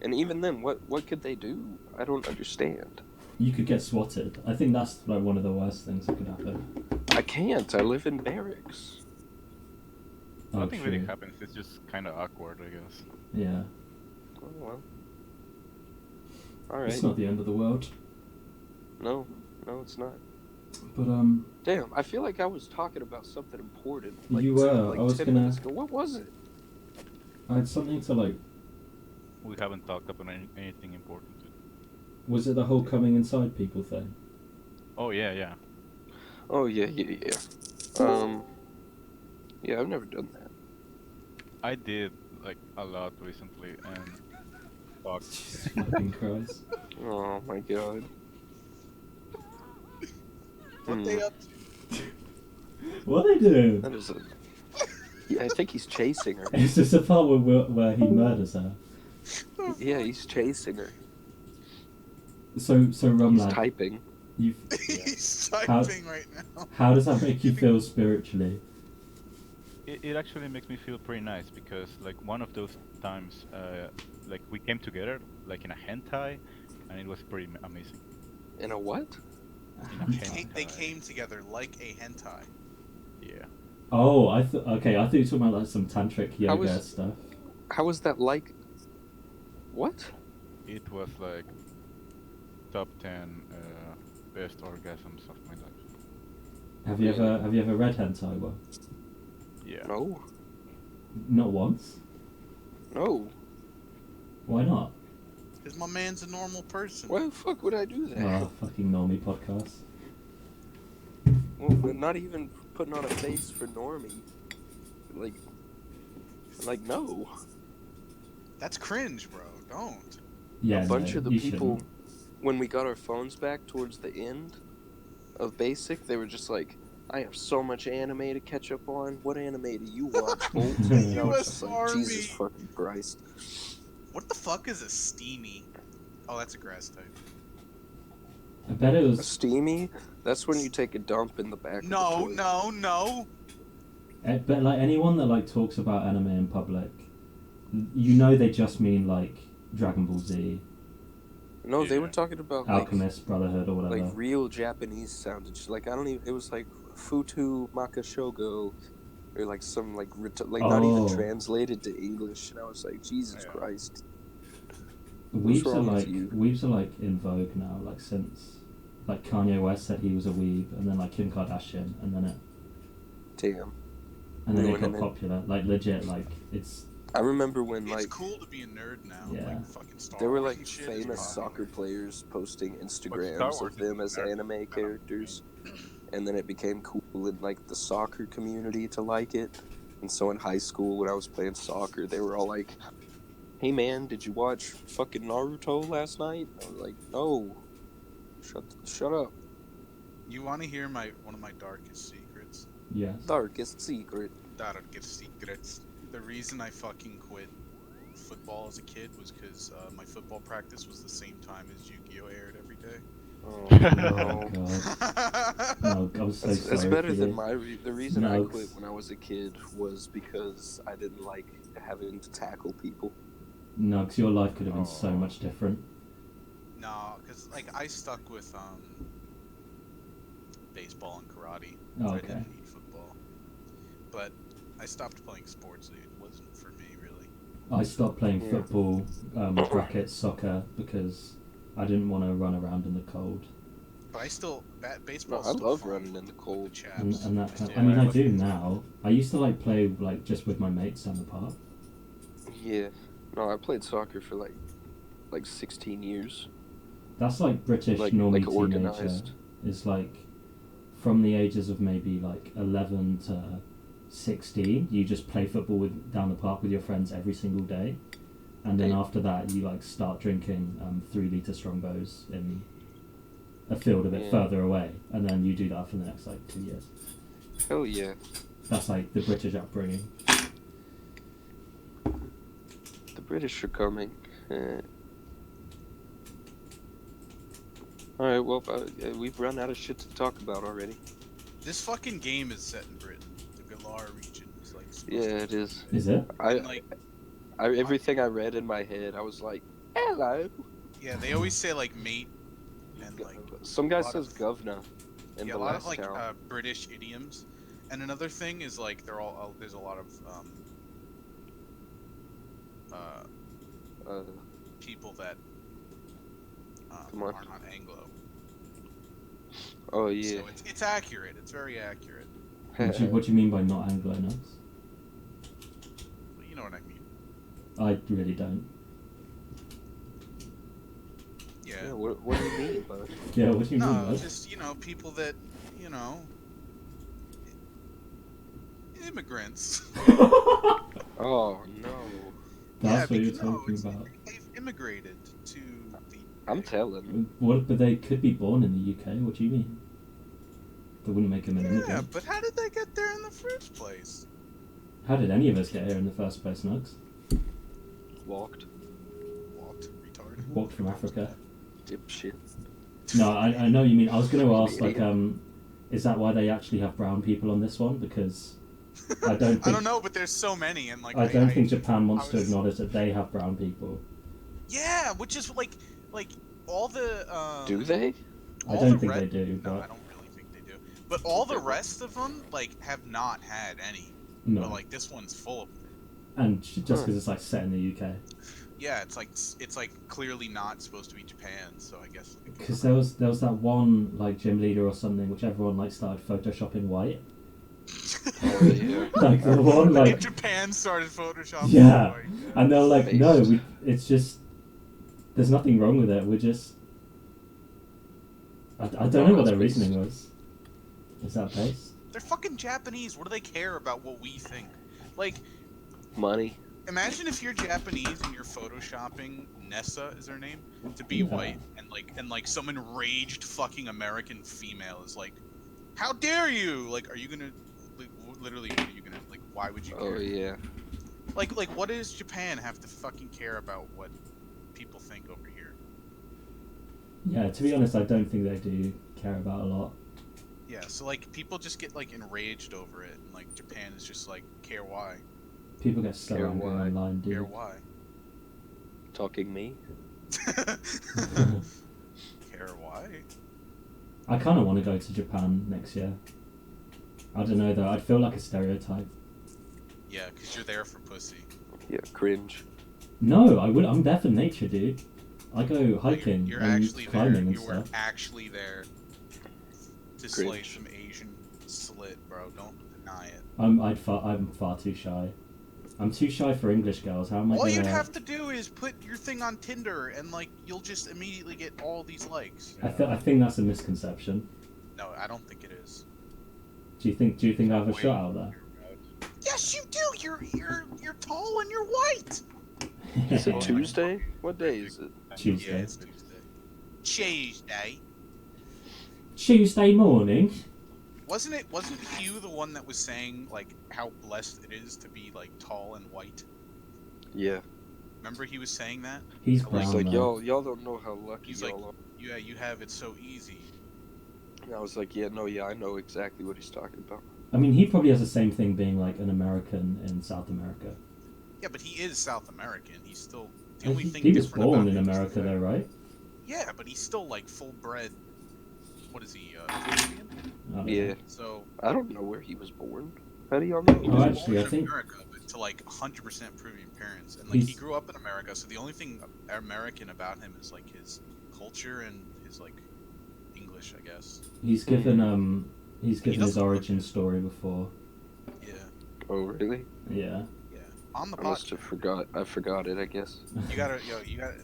A: And even then, what could they do? I don't understand.
B: You could get swatted. I think that's like one of the worst things that could happen.
A: I can't. I live in barracks.
B: Oh,
E: Nothing really
B: true.
E: happens. It's just kind of awkward, I guess.
B: Yeah,
A: Oh well. All right.
B: it's not the end of the world.
A: No, it's not.
B: But
A: Damn, I feel like I was talking about something important.
B: You were.
A: Like
B: I was
A: 10
B: gonna-
A: minutes ago. What was it?
B: I had something to like.
E: We haven't talked about anything important.
B: Was it the whole coming inside people thing?
E: Oh, yeah.
A: Oh yeah. Yeah, I've never done that.
E: I did like a lot recently and fuck.
B: Jesus fucking Christ.
A: Oh my god.
C: What they up to?
B: What are they doing?
A: That is a. Yeah, I think he's chasing her.
B: Is this the part where he murders her?
A: Yeah, he's chasing her.
B: So
A: He's
B: Rumlad,
A: typing.
B: you've
C: He's typing right now.
B: how does that make you feel spiritually?
E: It actually makes me feel pretty nice because like one of those times, like we came together like in a hentai, and it was pretty amazing.
A: In a what?
E: In a hentai.
C: They came together like a hentai.
E: Yeah.
B: Oh, I thought you were talking about like some tantric yoga
A: was-
B: stuff.
A: How was that like? What?
E: It was like top 10 best orgasms of my life.
B: Have you ever read hentai? Well,
E: Yeah.
A: No.
B: not once.
A: No.
B: Why not?
C: Because my man's a normal person.
A: Why the fuck would I do that?
B: Oh, fucking normie podcast.
A: Well, we're not even putting on a face for normie. Like no.
C: That's cringe, bro. Don't.
B: Yeah,
A: A bunch
B: no,
A: of the
B: you
A: people,
B: shouldn't.
A: when we got our phones back towards the end of basic, they were just like, I have so much anime to catch up on. What anime do you watch, Bolt? And I was
C: US
A: just like,
C: Army.
A: Jesus fucking Christ.
C: What the fuck is a steamy? Oh, that's a grass type.
B: I bet it
A: A
B: was.
A: steamy? That's when you take a dump in the back
C: No,
A: of the toilet.
C: no.
B: But like anyone that like talks about anime in public, you know they just mean like Dragon Ball Z,
A: No, they
C: Yeah.
A: were talking about like,
B: Alchemist Brotherhood, or whatever.
A: like real Japanese sounded. Like, I don't even, it was like Futu Makashogo. Or like some like, not even
B: Oh.
A: translated to English. And I was like, Jesus
C: Yeah.
A: Christ.
B: Weebs are
A: wrong with
B: like
A: you?
B: weebs are like in vogue now. Like since like Kanye West said he was a weeb, and then like Kim Kardashian, and then
A: Damn.
B: it got
A: Ruining it.
B: popular. Like legit, like it's
A: I remember when
C: It's
A: like
C: cool to be a nerd now.
B: Yeah.
C: Like fucking Star
A: there were
C: Wars
A: like
C: and shit is
A: famous
C: popular.
A: soccer players posting
E: Star
A: Instagrams
E: Wars
A: of them
E: is
A: as
E: nerd.
A: anime characters, and then it became cool in like the soccer community to like it. And so in high school when I was playing soccer, they were all like, "Hey man, did you watch fucking Naruto last night?" I was like, "No, shut up."
C: You want to hear one of my darkest secrets?
B: yes.
A: Darkest secret.
C: Darkest secrets. The reason I fucking quit football as a kid was because my football practice was the same time as Yu-Gi-Oh aired every day.
A: Oh
B: Oh
A: no.
B: god. No, I'm so
A: That's
B: sorry.
A: better
B: for
A: than
B: you.
A: the reason I
B: Nuggs.
A: quit when I was a kid was because I didn't like having to tackle people.
B: No, because your life could have been so
E: Oh.
B: much different.
C: No, because like I stuck with baseball and karate.
B: Oh,
C: I
B: okay.
C: didn't need football, but I stopped playing sports. It wasn't for me really.
B: I stopped playing
A: Yeah.
B: football, bracket soccer, because I didn't want to run around in the cold.
C: But I still
A: No,
C: baseball.
A: I love running in the cold.
B: And that kind
C: Yeah,
B: I mean, I
E: was-
B: do now. I used to like play like just with my mates down the park.
A: Yeah. No, I played soccer for like 16 years.
B: That's like British
A: Like
B: normie teenager.
A: organized.
B: Is like from the ages of maybe like 11 to 16, you just play football down the park with your friends every single day, and then
A: Yeah.
B: after that you like start drinking 3-litre Strongbows in a field a bit
A: Yeah.
B: further away, and then you do that for the next like 2 years.
A: Hell yeah.
B: That's like the British upbringing.
A: The British are coming. Alright, well, we've run out of shit to talk about already.
C: This fucking game is set in Britain. The Galar region is like. supposed
A: Yeah,
C: to
A: it is.
B: Is it?
C: Like,
A: Everything I read in my head, I was like, hello.
C: yeah, they always say like mate, and like
A: Some guy
C: a lot
A: says
C: of-
A: governor in
C: yeah,
A: the
C: a lot of
A: last
C: like
A: town.
C: British idioms. And another thing is like they're all there's a lot of people that
A: Come on.
C: are not Anglo.
A: Oh yeah.
C: So it's accurate. It's very accurate.
B: What do you mean by not Anglo nuts?
C: But you know what I mean.
B: I really don't.
C: Yeah.
A: Yeah, what do you mean, bud?
B: Yeah, what do you mean?
C: No,
B: bud?
C: just people that immigrants.
A: Oh no.
B: That's what you're
C: because- no,
B: talking
C: it's-
B: about.
C: They've immigrated to the.
A: I'm telling.
B: What? But they could be born in the UK. What do you mean? That wouldn't make them an
C: Yeah,
B: immigrant.
C: but how did they get there in the first place?
B: How did any of us get here in the first place, Nuggs?
A: Walked.
C: Walked, retard.
B: Walked from Africa.
A: Dipshit.
B: No, I know what you mean. I was going to ask, like, is that why they actually have brown people on this one? Because I don't think
C: I don't know, but there's so many, and like
B: I don't think Japan wants
C: I
B: to
C: was-
B: acknowledge that they have brown people.
C: Yeah, which is like all the.
A: Do they?
B: I
C: all
B: don't
C: the
B: think
C: red-
B: they do,
C: No, I
B: but
C: don't really think they do. But all the rest of them, like, have not had any.
B: No.
C: But, like, this one's full of them.
B: And just because it's like set in the UK.
C: Yeah, it's like clearly not supposed to be Japan, so I guess. Like,
B: Because there was that one like gym leader or something which everyone like started photoshopping white.
A: Oh yeah.
B: Like the one
C: like
B: like
C: in Japan started photoshopping.
B: yeah,
C: Like,
B: and they were like,
A: Based.
B: no, it's just there's nothing wrong with it. We're just I don't know what their
A: that's based.
B: reasoning was. Is that based?
C: they're fucking Japanese. What do they care about what we think? Like,
A: Money.
C: imagine if you're Japanese and you're photoshopping Nessa is her name to be
B: Yeah.
C: white, and like some enraged fucking American female is like, "How dare you!" Like, are you gonna like, literally? What are you gonna like? Why would you care?
A: Oh yeah.
C: Like what does Japan have to fucking care about what people think over here?
B: Yeah, to be honest, I don't think they do care about a lot.
C: Yeah, so like people just get like enraged over it, and like Japan is just like, care why?
B: People get so
A: Care
B: angry
A: why.
B: online, dude.
C: Care why?
A: Talking me.
C: Care why?
B: I kind of want to go to Japan next year. I don't know though. I'd feel like a stereotype.
C: Yeah, because you're there for pussy.
A: Yeah, cringe.
B: No, I would. I'm there for nature, dude. I go
C: Well,
B: hiking
C: You're
B: and
C: actually there.
B: climbing and
C: You were
B: stuff.
C: actually there to slay
A: Cringe.
C: some Asian slit, bro. Don't deny it.
B: I'm far too shy. I'm too shy for English girls. How am I
C: All
B: gonna?
C: you'd have to do is put your thing on Tinder, and like you'll just immediately get all these likes.
B: I think that's a misconception.
C: No, I don't think it is.
B: Do you think I have a
C: Wait.
B: shot out there?
C: Yes, you do. You're tall and you're white.
A: Is it
C: Oh,
A: Tuesday? What day is it?
B: Tuesday.
C: Yeah, it's Tuesday. Tuesday.
B: Tuesday morning.
C: Wasn't Hugh the one that was saying like how blessed it is to be like tall and white?
A: Yeah.
C: Remember he was saying that?
B: He's
C: He's
B: brown.
A: He's like,
B: though.
A: y'all don't know how lucky
C: He's
A: y'all
C: like,
A: are.
C: yeah, you have it so easy.
A: And I was like, yeah, I know exactly what he's talking about.
B: I mean, he probably has the same thing being like an American in South America.
C: Yeah, but he is South American. He's still the only thing
B: He was
C: different
B: born
C: about
B: in
C: him is
B: America,
C: that-
B: though, right?
C: Yeah, but he's still like full bred. What is he? Canadian?
B: I don't
A: Yeah.
B: know.
C: So
A: I don't know where he was born. How do y'all know?
C: he
B: Oh,
C: was
B: actually,
C: born
B: I
C: in
B: think-
C: America, but to like 100% Peruvian parents, and like he
B: He's-
C: grew up in America. So the only thing American about him is like his culture and his like English, I guess.
B: He's given his
C: doesn't
B: origin story before.
C: Yeah,
A: Oh, really?
B: Yeah.
C: yeah. On the
A: I must
C: podcast.
A: have forgot. I forgot it, I guess.
C: You gotta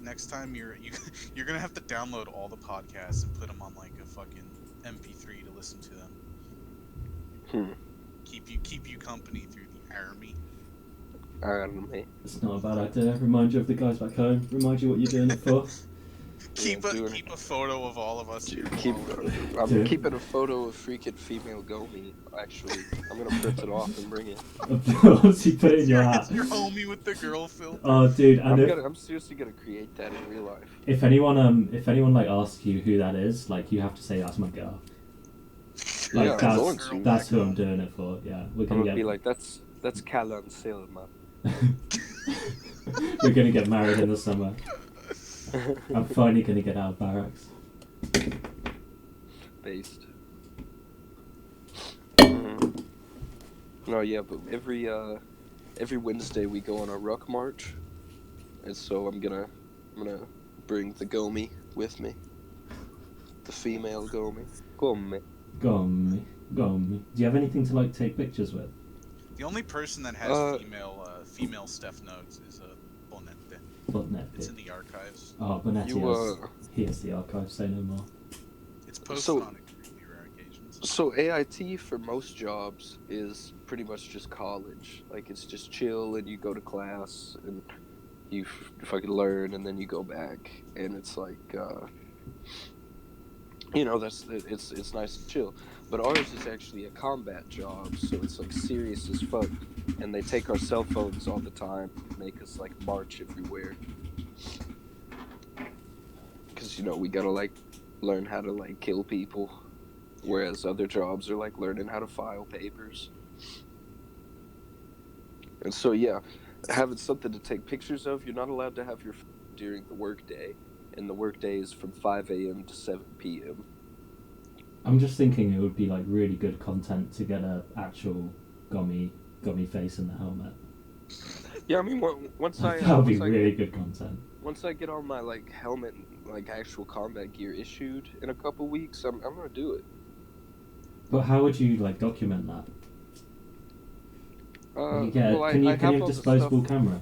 C: next time you're gonna have to download all the podcasts and put them on like a fucking MP3 to listen to them.
A: Hmm.
C: Keep you company through the army.
A: I don't know, mate.
B: It's not a bad idea. Remind you of the guys back home. Remind you what you're doing it for.
C: Keep
A: doing
C: a photo of all of us.
A: Dude,
C: here.
A: I'm
B: Dude.
A: keeping a photo of freaking female Gomi, actually. I'm gonna print it off and bring it.
B: Obviously, put it in your hat.
C: Your homie with the girl filter.
B: Oh, dude, and
A: I'm seriously gonna create that in real life.
B: if anyone like asks you who that is, like you have to say that's my girl. Like
A: Yeah, I'm going
B: that's
A: to.
B: that's who I'm doing it for. Yeah, we're
A: I'm
B: gonna
A: gonna
B: get
A: be like, that's Callan Silma.
B: we're gonna get married in the summer. I'm finally gonna get out of barracks.
A: Based. Mhm. No, yeah, but every Wednesday we go on a ruck march, and so I'm gonna bring the Gomi with me. The female Gomi. Gomi.
B: Go on me. Do you have anything to like take pictures with?
C: The only person that has female Steph Nuggs is Bonette.
B: Botnet.
C: It's in the archives.
B: Oh, Bonetti
A: You
B: has. He has the archive. Say no more.
C: It's posted
A: So-
C: on extremely rare occasions.
A: So AIT for most jobs is pretty much just college. Like it's just chill and you go to class and you fucking learn and then you go back and it's like it's nice and chill. But ours is actually a combat job, so it's like serious as fuck. And they take our cell phones all the time, make us like march everywhere. Cause we gotta like learn how to like kill people. Whereas other jobs are like learning how to file papers. And so, yeah, having something to take pictures of, you're not allowed to have your phone during the workday. And the workday is from 5 a.m. to 7 p.m.
B: I'm just thinking it would be like really good content to get a actual gummy face in the helmet.
A: Yeah, I mean, once I
B: That would be
A: once I
B: really
A: get,
B: good content.
A: once I get all my like helmet and like actual combat gear issued in a couple weeks, I'm gonna do it.
B: But how would you like document that? Can you
A: I
B: have
A: have
B: a
A: all the
B: disposable
A: stuff.
B: camera?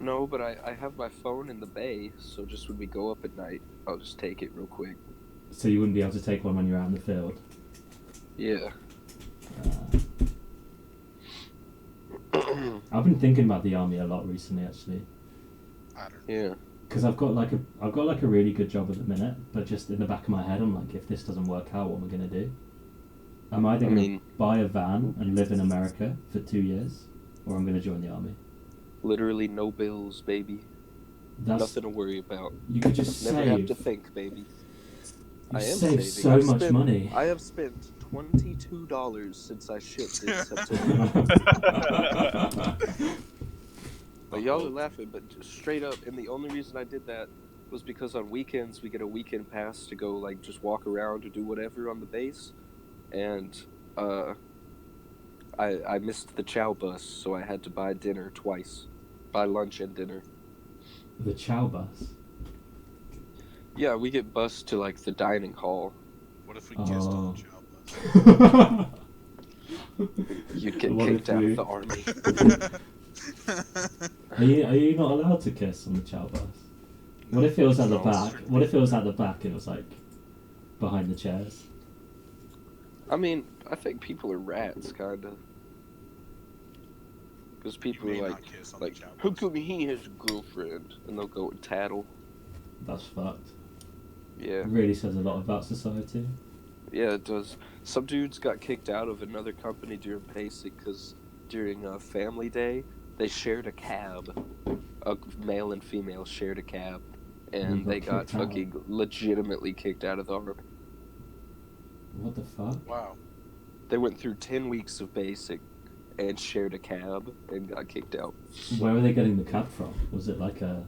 A: No, but I have my phone in the bay, so just when we go up at night, I'll just take it real quick.
B: So you wouldn't be able to take one when you're out in the field.
A: Yeah.
B: I've been thinking about the army a lot recently, actually,
C: I don't know.
A: Yeah.
B: because I've got like a really good job at the minute, but just in the back of my head, I'm like, if this doesn't work out, what am I gonna do? I'm either gonna buy a van and live in America for 2 years, or I'm gonna join the army.
A: Literally no bills, baby.
B: That's
A: Nothing to worry about.
B: you could just
A: Never
B: save.
A: have to think, baby.
B: You
A: I am
B: save
A: saving.
B: so
A: I've
B: much
A: spent-
B: money.
A: I have spent $22 since I shipped this September. But y'all are laughing, but just straight up, and the only reason I did that was because on weekends we get a weekend pass to go like just walk around or do whatever on the base, and I missed the chow bus, so I had to buy dinner twice, buy lunch and dinner.
B: The chow bus.
A: Yeah, we get bused to like the dining hall.
C: What if we kissed on the chow bus?
A: You'd get
B: What
A: kicked
B: if
A: out
B: we-
A: of the army.
B: Are you not allowed to kiss on the chow bus? What if it was at the
A: No.
B: back? What if it was at the back and it was like behind the chairs?
A: I mean, I think people are rats, kind of. Because people
C: You may
A: are
C: not kiss on
A: like,
C: the chow
A: how
C: bus.
A: come he has a girlfriend? And they'll go and tattle.
B: That's fucked.
A: Yeah.
B: It really says a lot about society.
A: Yeah, it does. Some dudes got kicked out of another company during basic because during family day, they shared a cab. A male and female shared a cab. And they got
B: kicked out.
A: fucking legitimately kicked out of the army.
B: What the fuck?
C: Wow.
A: They went through 10 weeks of basic and shared a cab and got kicked out.
B: Where were they getting the cab from? Was it like a...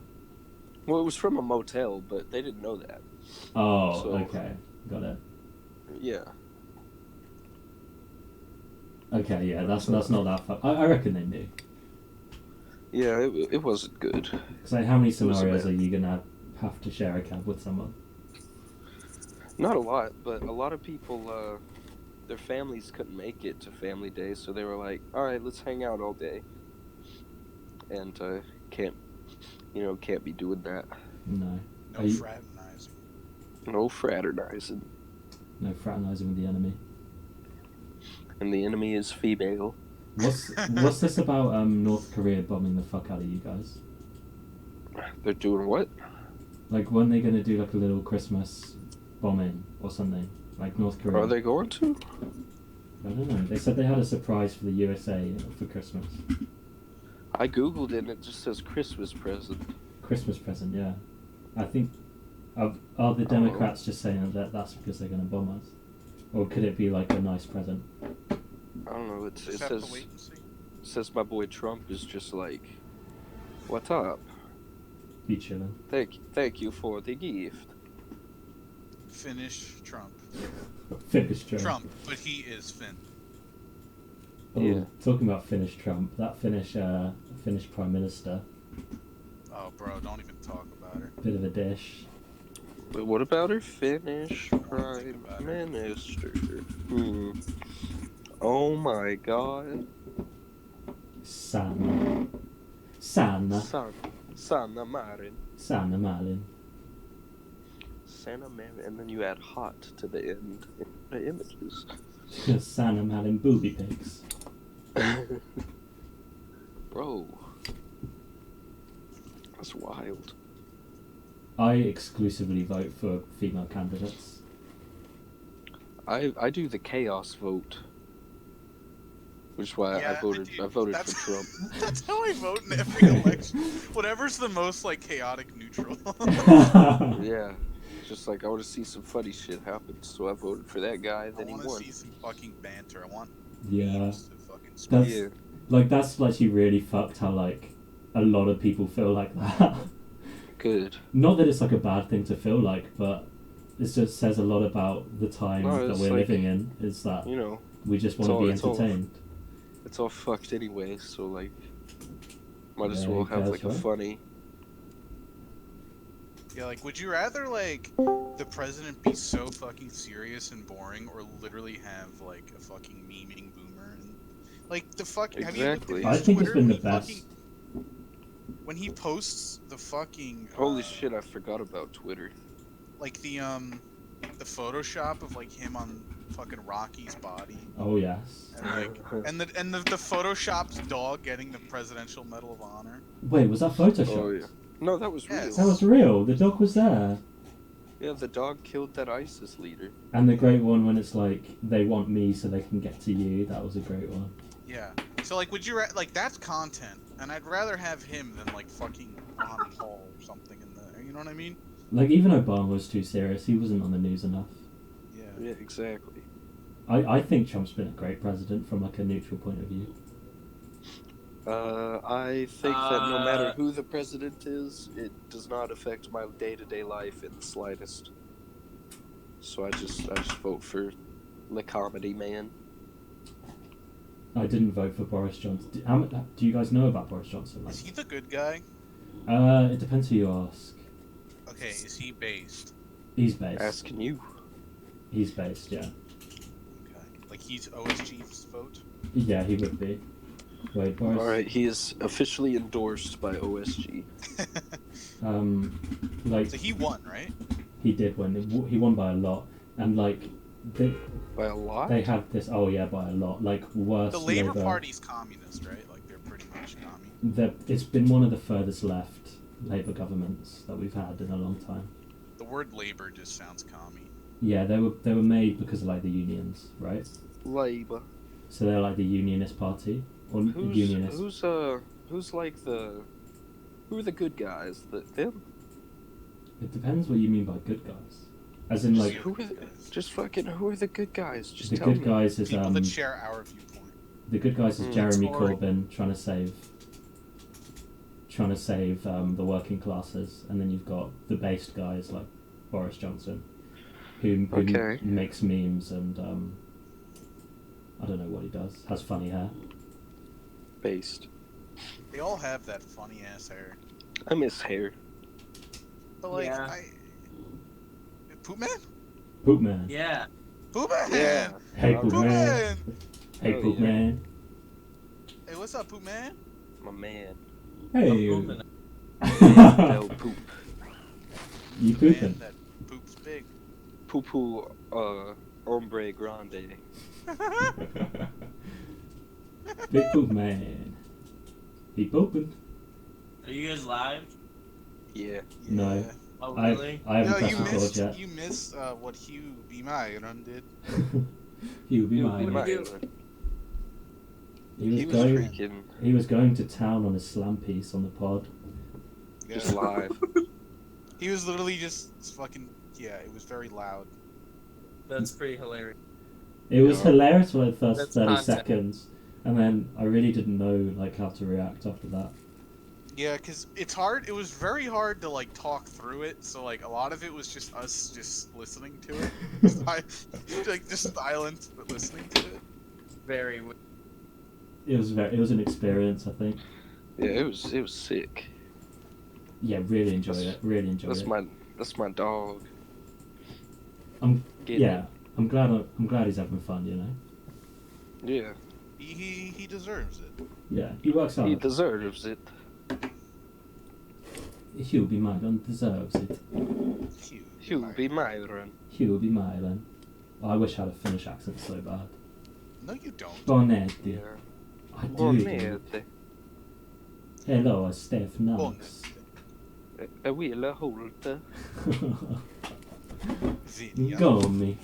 A: Well, it was from a motel, but they didn't know that.
B: Oh,
A: So-
B: okay. Got it.
A: Yeah.
B: Okay, yeah, that's not that fucked. I reckon they knew.
A: Yeah, it wasn't good.
B: So how many
A: was a
B: scenarios
A: bit.
B: are you gonna have to share a cab with someone?
A: Not a lot, but a lot of people, their families couldn't make it to family day, so they were like, alright, let's hang out all day. And, can't be doing that.
B: No.
C: No
B: Are you-
C: fraternizing.
A: No fraternizing.
B: No fraternising with the enemy.
A: And the enemy is female.
B: What's this about North Korea bombing the fuck out of you guys?
A: They're doing what?
B: Like, when they gonna do like a little Christmas bombing or something? Like North Korea?
A: Are they going to?
B: I don't know. They said they had a surprise for the USA for Christmas.
A: I googled it and it just says Christmas present.
B: Christmas present, yeah. I think... Are the Democrats just saying that that's because they're gonna bomb us? Or could it be like a nice present?
A: I don't know, it
C: Just have to
A: says
C: wait and see.
A: says my boy Trump is just like, what's up?
B: Be chilling.
A: Thank you for the gift.
C: Finish Trump.
B: Finish Trump.
C: Trump, but he is Finn.
B: Oh,
A: Yeah.
B: talking about Finnish Trump, that Finnish Prime Minister,
C: Oh, bro, don't even talk about her.
B: bit of a dish.
A: But what about her Finnish
C: Think
A: Prime
C: about her.
A: Minister? Oh my god.
B: Sanna
A: Sanna Marin.
B: Malin.
A: Sanna Marin. And then you add hot to the end in the images.
B: Sanna Malin booby pigs.
A: Bro. That's wild.
B: I exclusively vote for female candidates.
A: I do the chaos vote. Which is why I voted for Trump.
C: That's how I vote in every election. Whatever's the most like chaotic neutral.
A: Yeah. Just like I want to see some funny shit happen, so I voted for that guy,
C: I
A: then he
C: want to
A: won.
C: see some fucking banter. I want
B: Yeah.
C: memes to fucking
B: That's
A: Yeah.
B: like that's actually really fucked how like a lot of people feel like that.
A: Good.
B: Not that it's like a bad thing to feel like, but it just says a lot about the time
A: No,
B: that
A: it's
B: we're
A: like,
B: living in. Is that
A: You know,
B: we just want to be
A: it's all-
B: entertained.
A: it's all fucked anyway. So like, might as
B: Yeah,
A: well
B: I
A: have
B: guess,
A: like a
B: right?
A: funny.
C: Yeah, like, would you rather, like, the president be so fucking serious and boring, or literally have, like, a fucking memeing boomer? And, like, the fuck. Have you looked
A: Exactly.
C: at
B: I
C: his
B: think
C: Twitter
B: it's been
C: when
B: the
C: he
B: best.
C: fucking- when he posts the fucking.
A: Holy shit! I forgot about Twitter.
C: Like the Photoshop of like him on fucking Rocky's body,
B: Oh yes.
C: and like and the Photoshop's dog getting the Presidential Medal of Honor.
B: Wait, was that Photoshop?
A: Oh yeah. No, that was real.
C: Yes.
B: That was real. The dog was there.
A: Yeah, the dog killed that ISIS leader.
B: And the great one when it's like they want me so they can get to you. That was a great one.
C: Yeah. So like, would you like that's content, and I'd rather have him than like fucking Ron Paul or something in there. You know what I mean?
B: Like even Obama was too serious. He wasn't on the news enough.
C: Yeah.
A: Yeah, exactly.
B: I think Trump's been a great president from like a neutral point of view.
A: I think that no matter who the president is, it does not affect my day-to-day life in the slightest. So I just vote for the comedy man.
B: I didn't vote for Boris Johnson. Do you guys know about Boris Johnson? Like,
C: Is he the good guy?
B: it depends who you ask.
C: Okay. Is he based?
B: He's based.
A: Asking you.
B: He's based, yeah.
C: Okay. Like he's OSG's vote.
B: Yeah, he would be. Wait, Boris.
A: Alright, he is officially endorsed by OSG.
B: Like
C: So he won, right?
B: he did win. He won by a lot, and like
A: By a lot?
B: they have this. Oh yeah, by a lot. Like worse.
C: The Labour
B: Labour-
C: Party's communist, right? Like they're pretty much commie.
B: It's been one of the furthest left Labour governments that we've had in a long time.
C: The word Labour just sounds commie.
B: Yeah, they were made because of like the unions, right?
A: Labour.
B: So they're like the unionist party or unionist.
A: Who's like the... Who are the good guys? Them?
B: It depends what you mean by good guys. As in like
A: Who are just fucking... Who are the good guys? Just
B: the
A: tell
B: good
A: me.
B: guys is
C: People that share our viewpoint.
B: the good guys is
A: Mm.
B: Jeremy
F: Tory.
B: Corbyn trying to save the working classes, and then you've got the based guys like Boris Johnson, who
A: Okay.
B: makes memes and I don't know what he does. Has funny hair.
A: Based.
C: They all have that funny ass hair.
A: I miss hair.
C: But like,
F: Yeah.
C: Poop Man?
B: Poop man.
F: Yeah.
C: Poop Man!
A: Yeah.
B: Hey
A: Oh,
B: poop
C: Poop
B: man.
C: Man!
B: Hey
A: Oh,
B: poop
A: yeah.
B: man.
C: Hey, what's up, Poop Man?
A: My man.
B: Hey.
F: I'm
B: You
F: pooping.
A: No poop.
C: Man
B: pooping.
C: that poops big.
A: Poo poo, hombre grande.
B: Big poop man. He pooping.
F: Are you guys live?
A: Yeah.
B: No.
C: Yeah.
F: Oh,
B: I
F: really?
B: haven't
C: No,
B: pressed record yet.
C: you missed what Hugh Be My Run did.
B: He'll be
A: You
B: mine.
A: be my
F: do.
A: man.
B: He was going.
A: freaking
B: He was going to town on his slam piece on the pod.
A: just live.
C: He was literally just fucking, yeah, it was very loud.
F: That's pretty hilarious.
B: It was
A: Yeah.
B: hilarious for the first
F: That's
B: 30
F: content.
B: seconds, and then I really didn't know like how to react after that.
C: Yeah, because it's hard, it was very hard to like talk through it, so like a lot of it was just us just listening to it. Like just silent, but listening to it.
F: Very weird.
B: It was an experience, I think.
A: Yeah, it was sick.
B: Yeah, really enjoyed
A: That's-
B: it. Really enjoyed
A: That's
B: it.
A: that's my dog.
B: I'm
A: Get
B: yeah. I'm glad he's having fun. You know.
A: it. Yeah.
C: He deserves it.
B: Yeah, he works hard.
A: He deserves it.
B: He'll be mine. Deserves it.
C: Hugh.
A: He'll be my run.
B: He'll be mine. I wish I had a Finnish accent so bad.
C: No, you don't.
B: Bonetti.
A: Yeah.
B: I do.
A: Bonete.
B: Hello, Steph Nuggs.
A: A wheel holte.
C: William.
B: Gommi.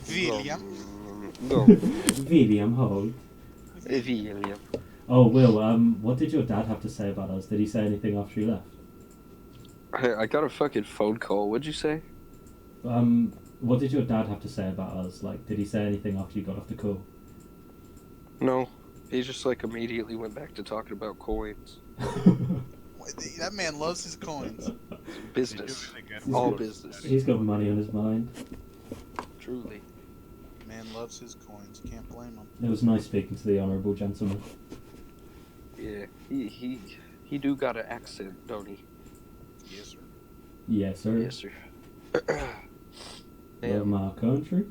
C: William.
A: Go.
B: William Holt.
A: William.
B: Oh, Will, what did your dad have to say about us? Did he say anything after you left?
A: I got a fucking phone call. What'd you say?
B: What did your dad have to say about us? Like, did he say anything after you got off the call?
A: No. He just like immediately went back to talking about coins.
C: That man loves his coins.
A: Business.
E: Really good.
B: He's
A: All
B: got-
A: business.
B: He's got money on his mind.
A: Truly.
C: Man loves his coins. You can't blame him.
B: It was nice speaking to the honourable gentleman.
A: Yeah. He do got an accent, don't he?
C: Yes, sir.
B: Yes, sir.
A: Yes, sir.
B: Love my country.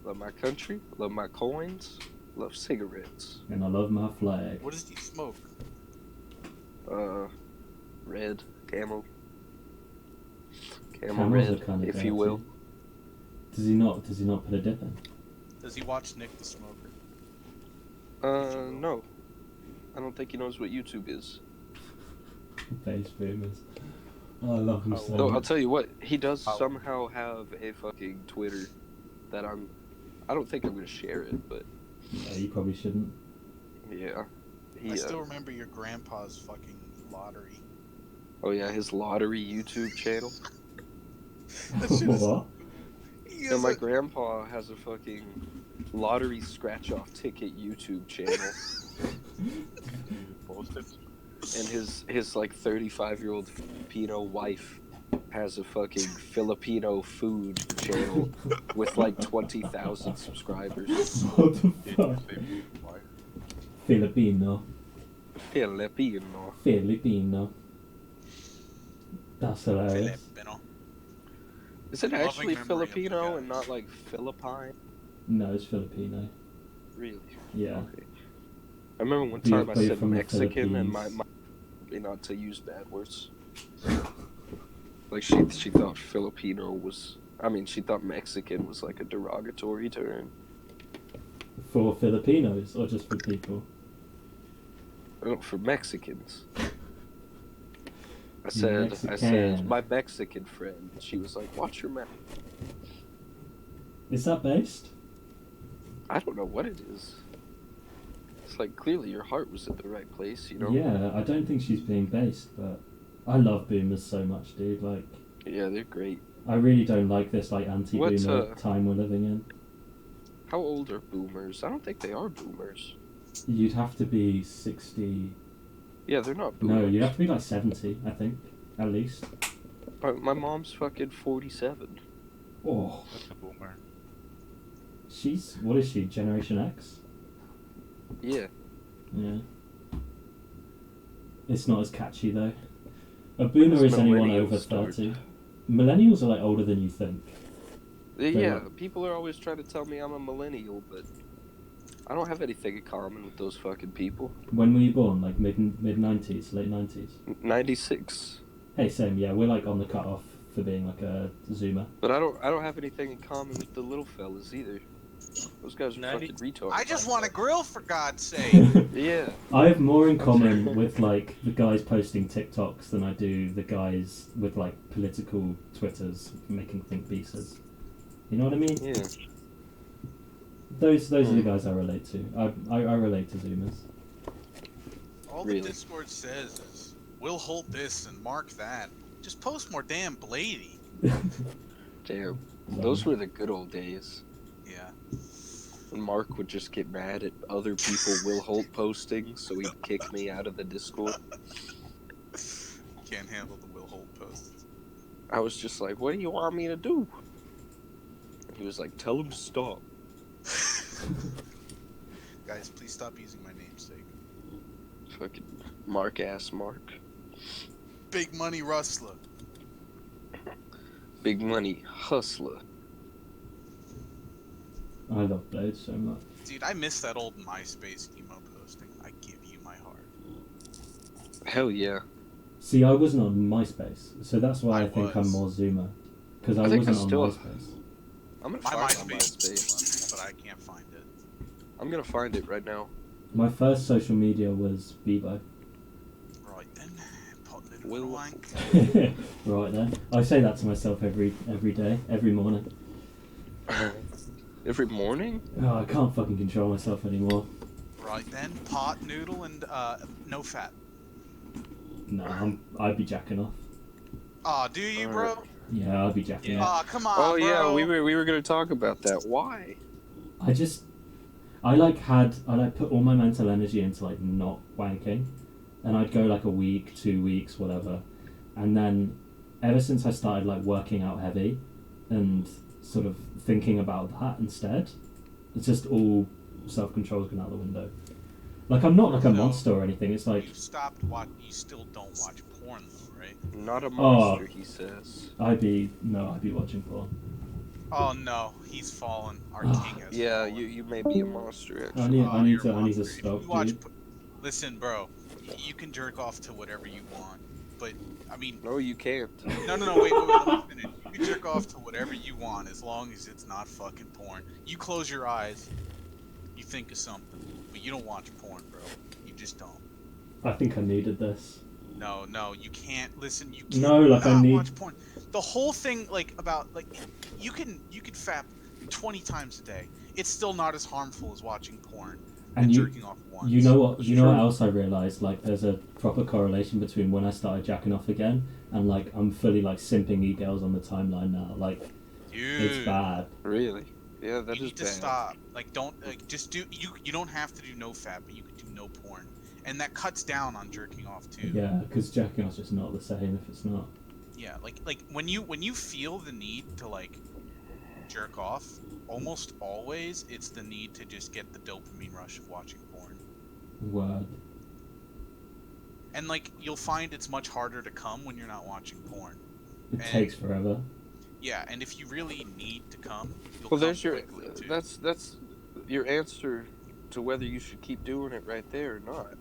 A: Love my country. Love my coins. Love cigarettes.
B: And I love my flag.
C: What does he smoke?
A: Red. Camel. Camel
B: Camels are
A: red,
B: kinda
A: if you will.
B: dirty. Does he not put a dip in?
C: Does he watch Nick the Smoker?
A: No. I don't think he knows what YouTube is.
B: Base boomers. Oh, I love him so
A: No, I'll
B: much.
A: tell you what. He does
C: Oh.
A: somehow have a fucking Twitter that I don't think I'm gonna share it, but
B: Yeah, you probably shouldn't.
A: yeah.
C: I still remember your grandpa's fucking lottery.
A: Oh yeah, his lottery YouTube channel.
C: That shit is-
B: What?
C: He
A: And
C: has
A: my
C: a-
A: grandpa has a fucking lottery scratch-off ticket YouTube channel,
E: Posted.
A: and his like 35-year-old Filipino wife has a fucking Filipino food channel with like 20,000 subscribers.
B: What the
E: Did
B: fuck?
E: you say why?
B: Filipino.
A: Filipino.
B: Filipino. That's hilarious.
C: Filipino.
A: Is it
C: Loving
A: actually
C: memory of
A: Filipino
C: the
A: and
C: guys.
A: not like Philippine?
B: No, it's Filipino.
A: Really?
B: Yeah.
A: Okay. I remember one
B: But you're-
A: time I
B: but you're
A: said
B: from the
A: Mexican and my
B: Philippines.
A: not to use bad words. Like she thought Filipino was. I mean, she thought Mexican was like a derogatory term.
B: For Filipinos or just for people?
A: Oh, for Mexicans. I said,
B: Mexican.
A: my Mexican friend. She was like, "Watch your mouth."
B: Is that based?
A: I don't know what it is. It's like clearly your heart was in the right place, you know.
B: Yeah, I don't think she's being based, but I love boomers so much, dude. Like,
A: Yeah, they're great.
B: I really don't like this like anti-boomer
A: What's,
B: time we're living in.
A: How old are boomers? I don't think they are boomers.
B: You'd have to be 60.
A: Yeah, they're not
B: No,
A: boomers.
B: you'd have to be like 70, I think, at least.
A: My mom's fucking 47.
B: Oh,
E: That's a boomer.
B: what is she? Generation X?
A: Yeah.
B: Yeah. It's not as catchy though. A boomer
A: When
B: is
A: does
B: anyone
A: millennials
B: over
A: start?
B: 30. Millennials are like older than you think.
A: Yeah,
B: like-
A: people are always trying to tell me I'm a millennial, but I don't have anything in common with those fucking people.
B: When were you born? Like mid 90s, late 90s?
A: 96.
B: Hey, same. Yeah, we're like on the cutoff for being like a Zoomer.
A: But I don't have anything in common with the little fellas either. Those guys are
F: 90
A: fucking retards.
C: I just want to grill, for God's sake.
A: Yeah.
B: I have more in common with like the guys posting TikToks than I do the guys with like political Twitters making think pieces. You know what I mean?
A: Yeah.
B: Those are the guys I relate to. I relate to Zoomers.
C: All
A: Really?
C: the Discord says is, we'll hold this and mark that. Just post more damn Blady.
A: Damn. Those were the good old days.
C: Yeah.
A: When Mark would just get mad at other people Will Holt posting, so he'd kick me out of the Discord.
C: Can't handle the Will Holt posts.
A: I was just like, what do you want me to do? And he was like, tell him to stop.
C: Guys, please stop using my namesake.
A: Fucking Mark-ass Mark.
C: Big money rustler.
A: Big money hustler.
B: I love Blade so much.
C: Dude, I miss that old MySpace emo posting. I give you my heart.
A: Hell yeah.
B: See, I wasn't on MySpace, so that's why I,
C: I
B: think
C: was.
B: I'm more Zoomer. Because I
A: I think I
B: wasn't on
A: still-
B: MySpace.
A: I'm gonna
C: My
A: find
C: MySpace,
A: MySpace.
C: but I can't find it.
A: I'm gonna find it right now.
B: My first social media was Bebo.
C: Right then, pot little
A: Will-
C: wank.
B: Right then. I say that to myself every day, every morning.
A: Every morning?
B: Oh, I can't fucking control myself anymore.
C: Right then, pot noodle and no fat.
B: No, I'd be jacking off.
C: Aw, do you, bro?
B: Yeah, I'd be jacking off.
C: Aw, come on,
A: Oh
C: bro.
A: yeah, we were gonna talk about that. Why?
B: I put all my mental energy into like not wanking, and I'd go like a week, 2 weeks, whatever, and then ever since I started like working out heavy and sort of thinking about that instead, it's just all self-control's gone out the window. Like, I'm not like a
C: So,
B: monster or anything. It's like
C: You still don't watch porn though, right?
A: Not a monster, he says.
B: I'd be watching porn.
C: Oh no, he's fallen. Our
B: Ah.
C: king has
A: Yeah,
C: fallen.
A: you may be a monster,
B: I
A: actually.
B: need
C: Oh, you're a
B: I need to
C: monster.
B: stop,
C: You watch
B: dude.
C: Listen, bro, you can jerk off to whatever you want, but I mean,
A: No, you can't.
C: no, wait, let me finish. You can jerk off to whatever you want as long as it's not fucking porn. You close your eyes, you think of something, but you don't watch porn, bro. You just don't.
B: I think I needed this.
C: No, you can't. Listen, you can't
B: No, like, I need-
C: watch porn. The whole thing, like, about, like, you can fap 20 times a day. It's still not as harmful as watching porn and
B: And
C: jerking off once.
B: You know what? You know what
A: Sure.
B: else I realised? Like, there's a proper correlation between when I started jacking off again and like I'm fully like simping e-girls on the timeline now. Like,
C: Dude,
B: it's bad.
A: Really? Yeah, that
C: you
A: is
C: need to
A: bad.
C: stop. Like, don't, like, just do, you don't have to do no fap, but you can do no porn. And that cuts down on jerking off, too.
B: Yeah, because jacking off's just not the same if it's not.
C: Yeah, like when you feel the need to, like, jerk off, almost always it's the need to just get the dopamine rush of watching porn.
B: Word.
C: And, like, you'll find it's much harder to come when you're not watching porn.
B: It
C: And-
B: takes forever.
C: Yeah, and if you really need to come, you'll
A: Well,
C: come
A: there's your.
C: quickly, too.
A: That's your answer to whether you should keep doing it right there or not.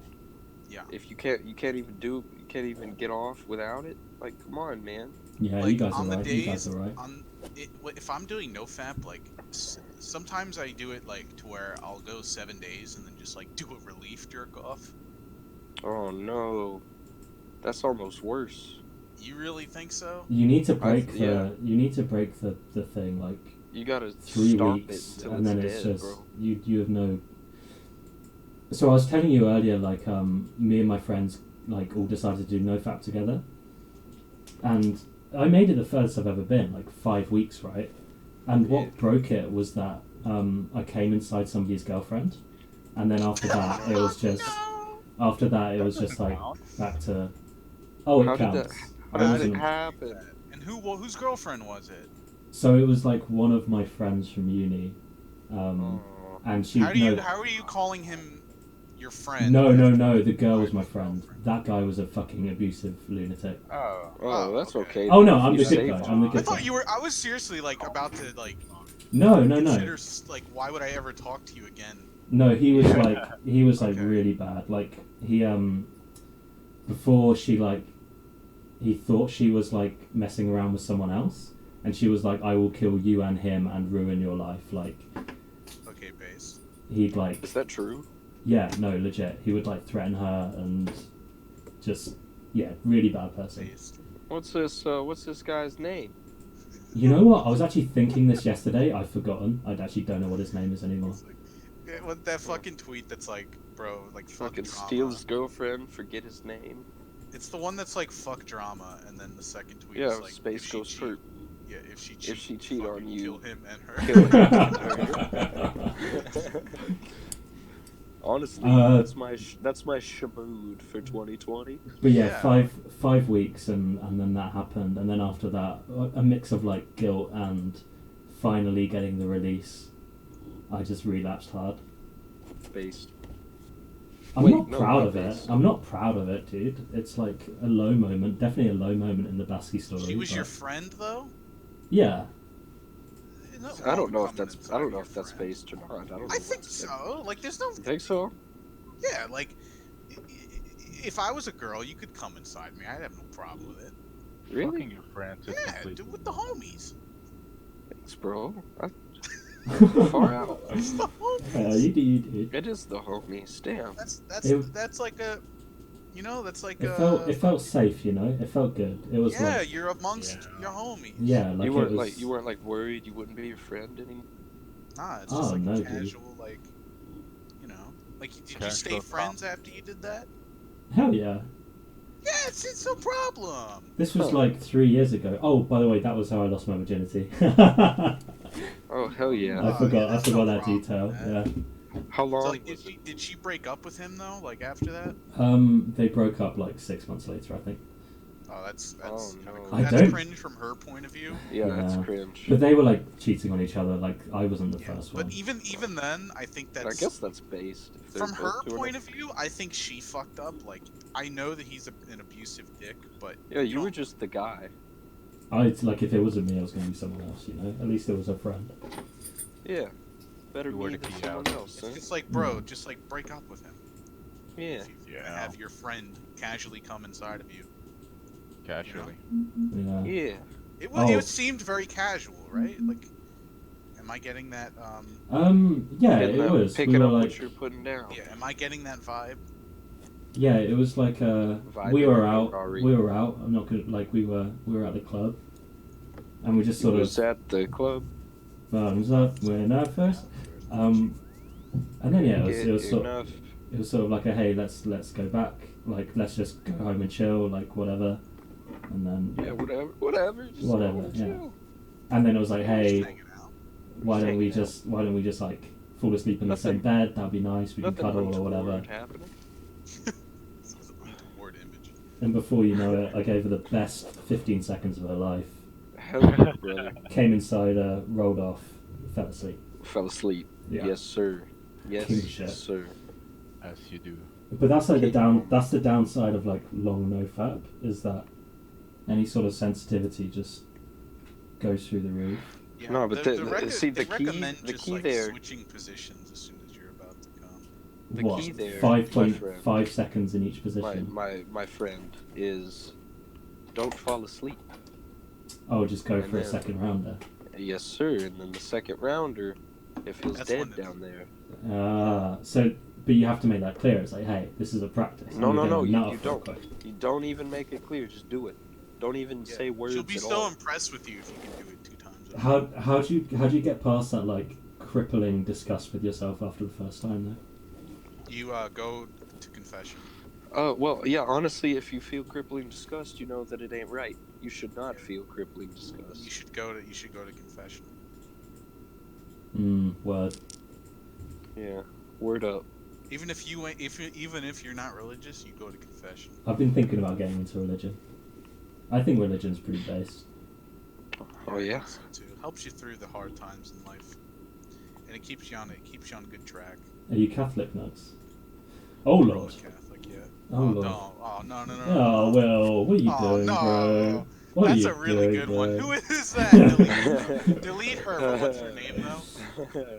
C: Yeah.
A: If you can't even get off without it. Like, come on, man.
B: Yeah, you
C: Like,
B: guys are
C: on the
B: right. You guys
C: days,
B: are right.
C: if I'm doing no fap, like, sometimes I do it, like, to where I'll go 7 days and then just, like, do a relief jerk off.
A: Oh no, that's almost worse.
C: You really think so?
B: You need to break
A: yeah.
B: you need to break the thing, like,
A: You gotta
B: 3
A: stop
B: weeks,
A: it until
B: and then
A: it's
B: it's
A: dead,
B: just
A: bro.
B: you have no. So I was telling you earlier, like, me and my friends like all decided to do nofap together, and I made it the furthest I've ever been, like 5 weeks, right? And what
A: Yeah.
B: broke it was that I came inside somebody's girlfriend, and then after that it was just like back to oh, it
A: How did
B: counts.
A: that-
B: I
A: How did
B: wasn't-
A: it happen?
C: And whose girlfriend was it?
B: So it was like one of my friends from uni,
A: Oh.
B: and she.
C: How
B: no,
C: are you calling him your friend?
B: no. The girl was my friend. That guy was a fucking abusive lunatic.
A: Oh, that's
C: okay.
A: okay.
B: Oh no, I'm
A: You
B: the good
A: saved
B: guy.
A: him.
B: I'm the
C: I
B: good
C: thought
B: guy.
C: you were. I was seriously, like, about to, like,
B: No.
C: consider, like, why would I ever talk to you again?
B: No, he was like
C: Okay.
B: really bad. Like, he before she, like, he thought she was like messing around with someone else, and she was like, I will kill you and him and ruin your life. Like,
C: Okay, base.
B: he'd like,
A: Is that true?
B: yeah, no, legit. He would like threaten her and just, yeah, really bad person.
C: Base.
A: What's this guy's name?
B: You know what? I was actually thinking this yesterday. I've forgotten. I actually don't know what his name is anymore.
C: It's like, yeah, what that fucking tweet that's like, bro, like, fuck
A: Fucking
C: drama.
A: steal his girlfriend, forget his name.
C: It's the one that's like, fuck drama, and then the second tweet
A: Yeah,
C: is like,
A: space
C: if she
A: goes
C: cheat-
A: first.
C: Yeah, if she
A: cheat on
C: fucking
A: you,
C: kill him and her.
A: kill him. Honestly, that's my shabood for 2020.
B: But yeah,
C: Yeah.
B: five weeks, and then that happened, and then after that, a mix of like guilt and finally getting the release. I just relapsed hard.
A: Based.
B: I'm
A: Wait,
B: not
A: no,
B: proud
A: not
B: of it.
A: based.
B: I'm not proud of it, dude. It's like a low moment, definitely a low moment in the baskie story.
C: She was
B: but-
C: your friend, though.
B: Yeah.
A: I don't know if that's based or not. I don't know.
C: I think so. Like, there's no.
A: You think so?
C: Yeah, like, if I was a girl, you could come inside me. I'd have no problem with it.
A: Really?
E: Fucking your friends is
C: Yeah,
E: complete.
C: dude, with the homies.
A: Thanks, bro. Far out.
C: It's the homies.
B: You did.
A: It is the homies. Damn.
C: That's like a, you know, that's like a.
B: It felt safe, you know. It felt good. It was
C: Yeah,
B: like,
C: you're amongst your homies.
B: yeah, like
A: you
B: it
A: weren't
B: was,
A: you weren't like worried you wouldn't be your friend anymore.
C: Nah, it's
B: Oh,
C: just like
B: no,
C: a
B: dude.
C: casual, like, you know, like, did you
E: Casual
C: stay friends after you did that?
B: hell yeah.
C: Yeah, it's no problem.
B: This was
A: Huh.
B: like 3 years ago. Oh, by the way, that was how I lost my virginity.
A: Oh hell yeah.
B: I
C: Oh,
B: forgot.
C: yeah,
B: I
C: that's
B: forgot
C: no
B: that
C: problem,
B: detail.
C: man.
B: Yeah.
A: How long
C: So, like,
A: was it?
C: did she break up with him though? Like after that?
B: They broke up like 6 months later, I think.
C: Oh, that's
A: Oh,
C: kinda
A: no.
B: I
C: that's
B: don't-
C: cringe from her point of view.
A: Yeah, that's
B: Yeah.
A: cringe.
B: But they were like cheating on each other. Like I wasn't the
C: Yeah,
B: first
C: but
B: one.
C: even then, I think
A: I
C: that's
A: guess that's based. If they're
C: from
A: both
C: her
A: doing
C: point
A: it.
C: of view. I think she fucked up. Like I know that he's an abusive dick, but
A: Yeah, you were
C: don't-
A: just the guy.
B: I'd like if it wasn't me, I was going to be someone else. You know, at least it was a friend.
A: Yeah. Better
E: You were
A: me
E: the
A: than
E: key
A: someone
E: out.
A: else,
C: It's
A: huh?
C: just like, bro, just like break up with him.
A: Yeah.
C: If you
E: Yeah.
C: have your friend casually come inside of you.
E: Casually.
B: Yeah.
A: Yeah.
B: Oh.
C: It seemed very casual, right? Like, am I getting that?
B: Yeah,
A: Getting
B: it
A: that-
B: was.
A: Picking
B: We were
A: up
B: like,
A: what you're putting down.
C: Yeah, am I getting that vibe?
B: yeah, it was like
A: Vibing
B: we were
A: with
B: out.
A: Ferrari.
B: We were out. I'm not gonna like we were at the club, and we just
A: You
B: sort
A: was
B: of
A: at the club.
B: thumbs up. We're nervous. And then yeah, it was sort
A: enough.
B: it was sort of like a hey, let's go back. Like let's just go home and chill. Like whatever. And then
A: Yeah, whatever. Just
B: Whatever,
A: wanna
B: yeah.
A: chill.
B: and then it was like
C: Just
B: hey,
C: hanging out.
B: why don't we
A: hanging out.
B: just like fall asleep in the same
A: Nothing-
B: bed? That'd be nice. We can
A: Nothing
B: cuddle or whatever.
A: untoward happening.
C: This is an untoward image.
B: And before you know it, I gave her the best 15 seconds of her life.
A: Hell yeah, brother.
B: Came inside her, rolled off, fell asleep.
A: Fell asleep.
B: Yeah.
A: Yes, sir. Yes,
B: King shit.
A: sir.
E: As you do.
B: But that's like
A: King moment.
B: that's the downside of like long no fap is that any sort of sensitivity just goes through the roof.
C: Yeah,
A: No, but see,
C: they
A: the key-
C: recommend
A: the
C: just
A: key
C: like
A: there-
C: switching positions as soon as you're about to come.
A: The
B: What?
A: key there,
B: 5.5
A: my
B: seconds in each
A: My,
B: position.
A: my friend is don't fall asleep.
B: Oh, just go
A: and
B: for a
A: then-
B: second rounder.
A: Yes, sir. And then the second rounder, if he's
C: That's
A: dead
C: when it's-
A: down there.
B: So, but you have to make that clear. It's like, hey, this is a practice.
A: No,
B: I'm
A: no,
B: gonna
A: no, you
B: nut
A: don't.
B: real quick.
A: You don't even make it clear. Just do it. Don't even
C: Yeah.
A: say words
C: She'll be
A: at
C: so
A: all.
C: impressed with you if you can do it 2 times.
B: How do you get past that like crippling disgust with yourself after the first time though?
C: You go to confession.
A: Well, yeah. Honestly, if you feel crippling disgust, you know that it ain't right. You should not feel crippling disgust.
C: You should go to confession.
B: Word.
A: Yeah. Word up.
C: Even if you're not religious, you go to confession.
B: I've been thinking about getting into religion. I think religion's pretty based.
A: Oh yeah.
C: I think so too. It helps you through the hard times in life, and it keeps you on a good track.
B: Are you Catholic, nuts? Oh
C: Roman
B: lord.
C: Catholic, yeah.
B: Oh lord.
C: No. Oh no.
B: Oh well, what are you
C: Oh,
B: doing,
C: no.
B: bro? What
C: That's
B: are
C: a
B: you
C: really
B: doing,
C: good one.
B: bro?
C: Who is that? Delete her. But what's her name though?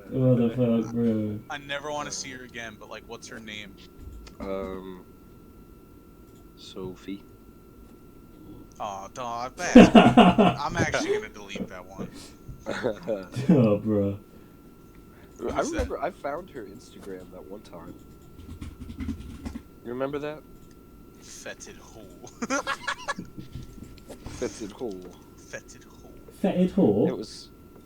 B: What the fuck, bro?
C: I never want to see her again. But like, what's her name?
A: Sophie.
C: Oh, dog. I'm actually gonna delete that one.
B: Oh, bro.
A: I
C: Who's
A: remember I found her Instagram that one time. You remember that?
C: Fetid hole.
A: Fetid hole.
C: Fetid hole.
B: Fetid whore?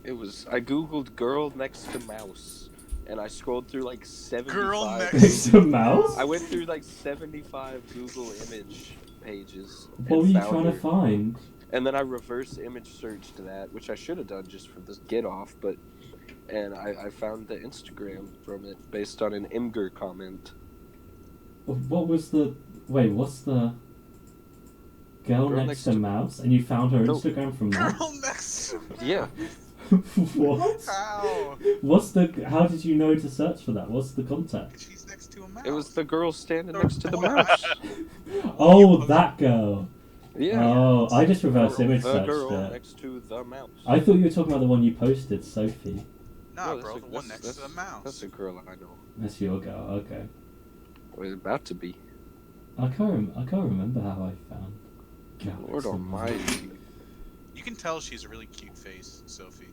A: It was. I googled "girl next to mouse," and I scrolled through like 75.
C: Girl next-
B: Next to mouse?
A: I went through like 75 Google image pages.
B: What were
A: and
B: you
A: found
B: trying to
A: her.
B: find?
A: And then I reverse image searched that, which I should have done just for this get off, and I found the Instagram from it based on an Imgur comment.
B: What was the... Wait, what's the... Girl next to mouse? And you found her
A: No.
B: Instagram from that?
C: Girl next. to-
A: Yeah.
B: What?
C: How?
B: What's the... How did you know to search for that? What's the contact?
C: She's next to a mouse.
A: It was the girl standing
C: Or-
A: next to the mouse.
B: Oh, that girl!
A: Yeah.
B: Oh, I just reverse image
A: The
B: searched
A: girl
B: it.
A: next to the mouse.
B: I thought you were talking about the one you posted, Sophie.
C: Nah,
A: No,
C: bro,
A: that's
C: the
A: a-
C: one
A: that's-
C: next to the mouse.
A: That's a girl I know.
B: That's your girl, okay.
A: Or it's about to be.
B: I can't remember how I found Galaxy.
A: Lord Almighty.
C: You can tell she's a really cute face, Sophie.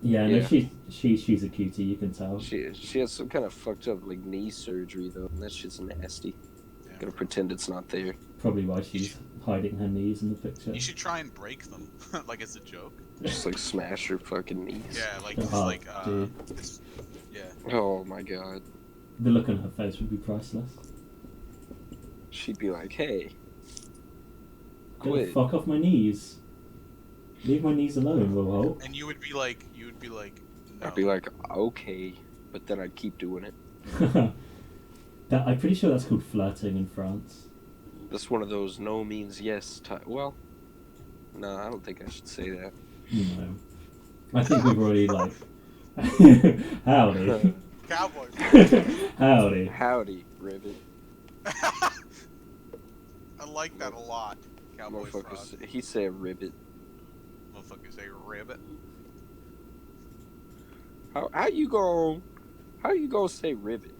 B: Yeah, no,
A: Yeah.
B: she's a cutie, you can tell.
A: She has some kind of fucked up like knee surgery though, and that shit's nasty.
C: Yeah,
A: Gotta
C: bro.
A: pretend it's not there.
B: Probably why she's hiding her knees in the picture.
C: You should try and break them, like it's a joke.
A: Just like smash her fucking knees.
C: Yeah, like
B: Oh,
C: like
B: dude.
C: this, yeah.
A: Oh my god.
B: The look on her face would be priceless.
A: She'd be like, hey.
B: Get the
A: Quit.
B: fuck off my knees. Leave my knees alone, Will Holt.
C: And you would be like, no.
A: I'd be like, okay. but then I'd keep doing it.
B: I'm pretty sure that's called flirting in France.
A: That's one of those no means yes type. Well, no, I don't think I should say that.
B: No. I think we've already, like... Howdy.
C: Cowboy.
B: Howdy.
A: Howdy, ribbit.
C: I like that a lot. Cowboy frog.
A: Motherfucker, he said ribbit.
C: Motherfucker say ribbit.
A: How you gonna say ribbit?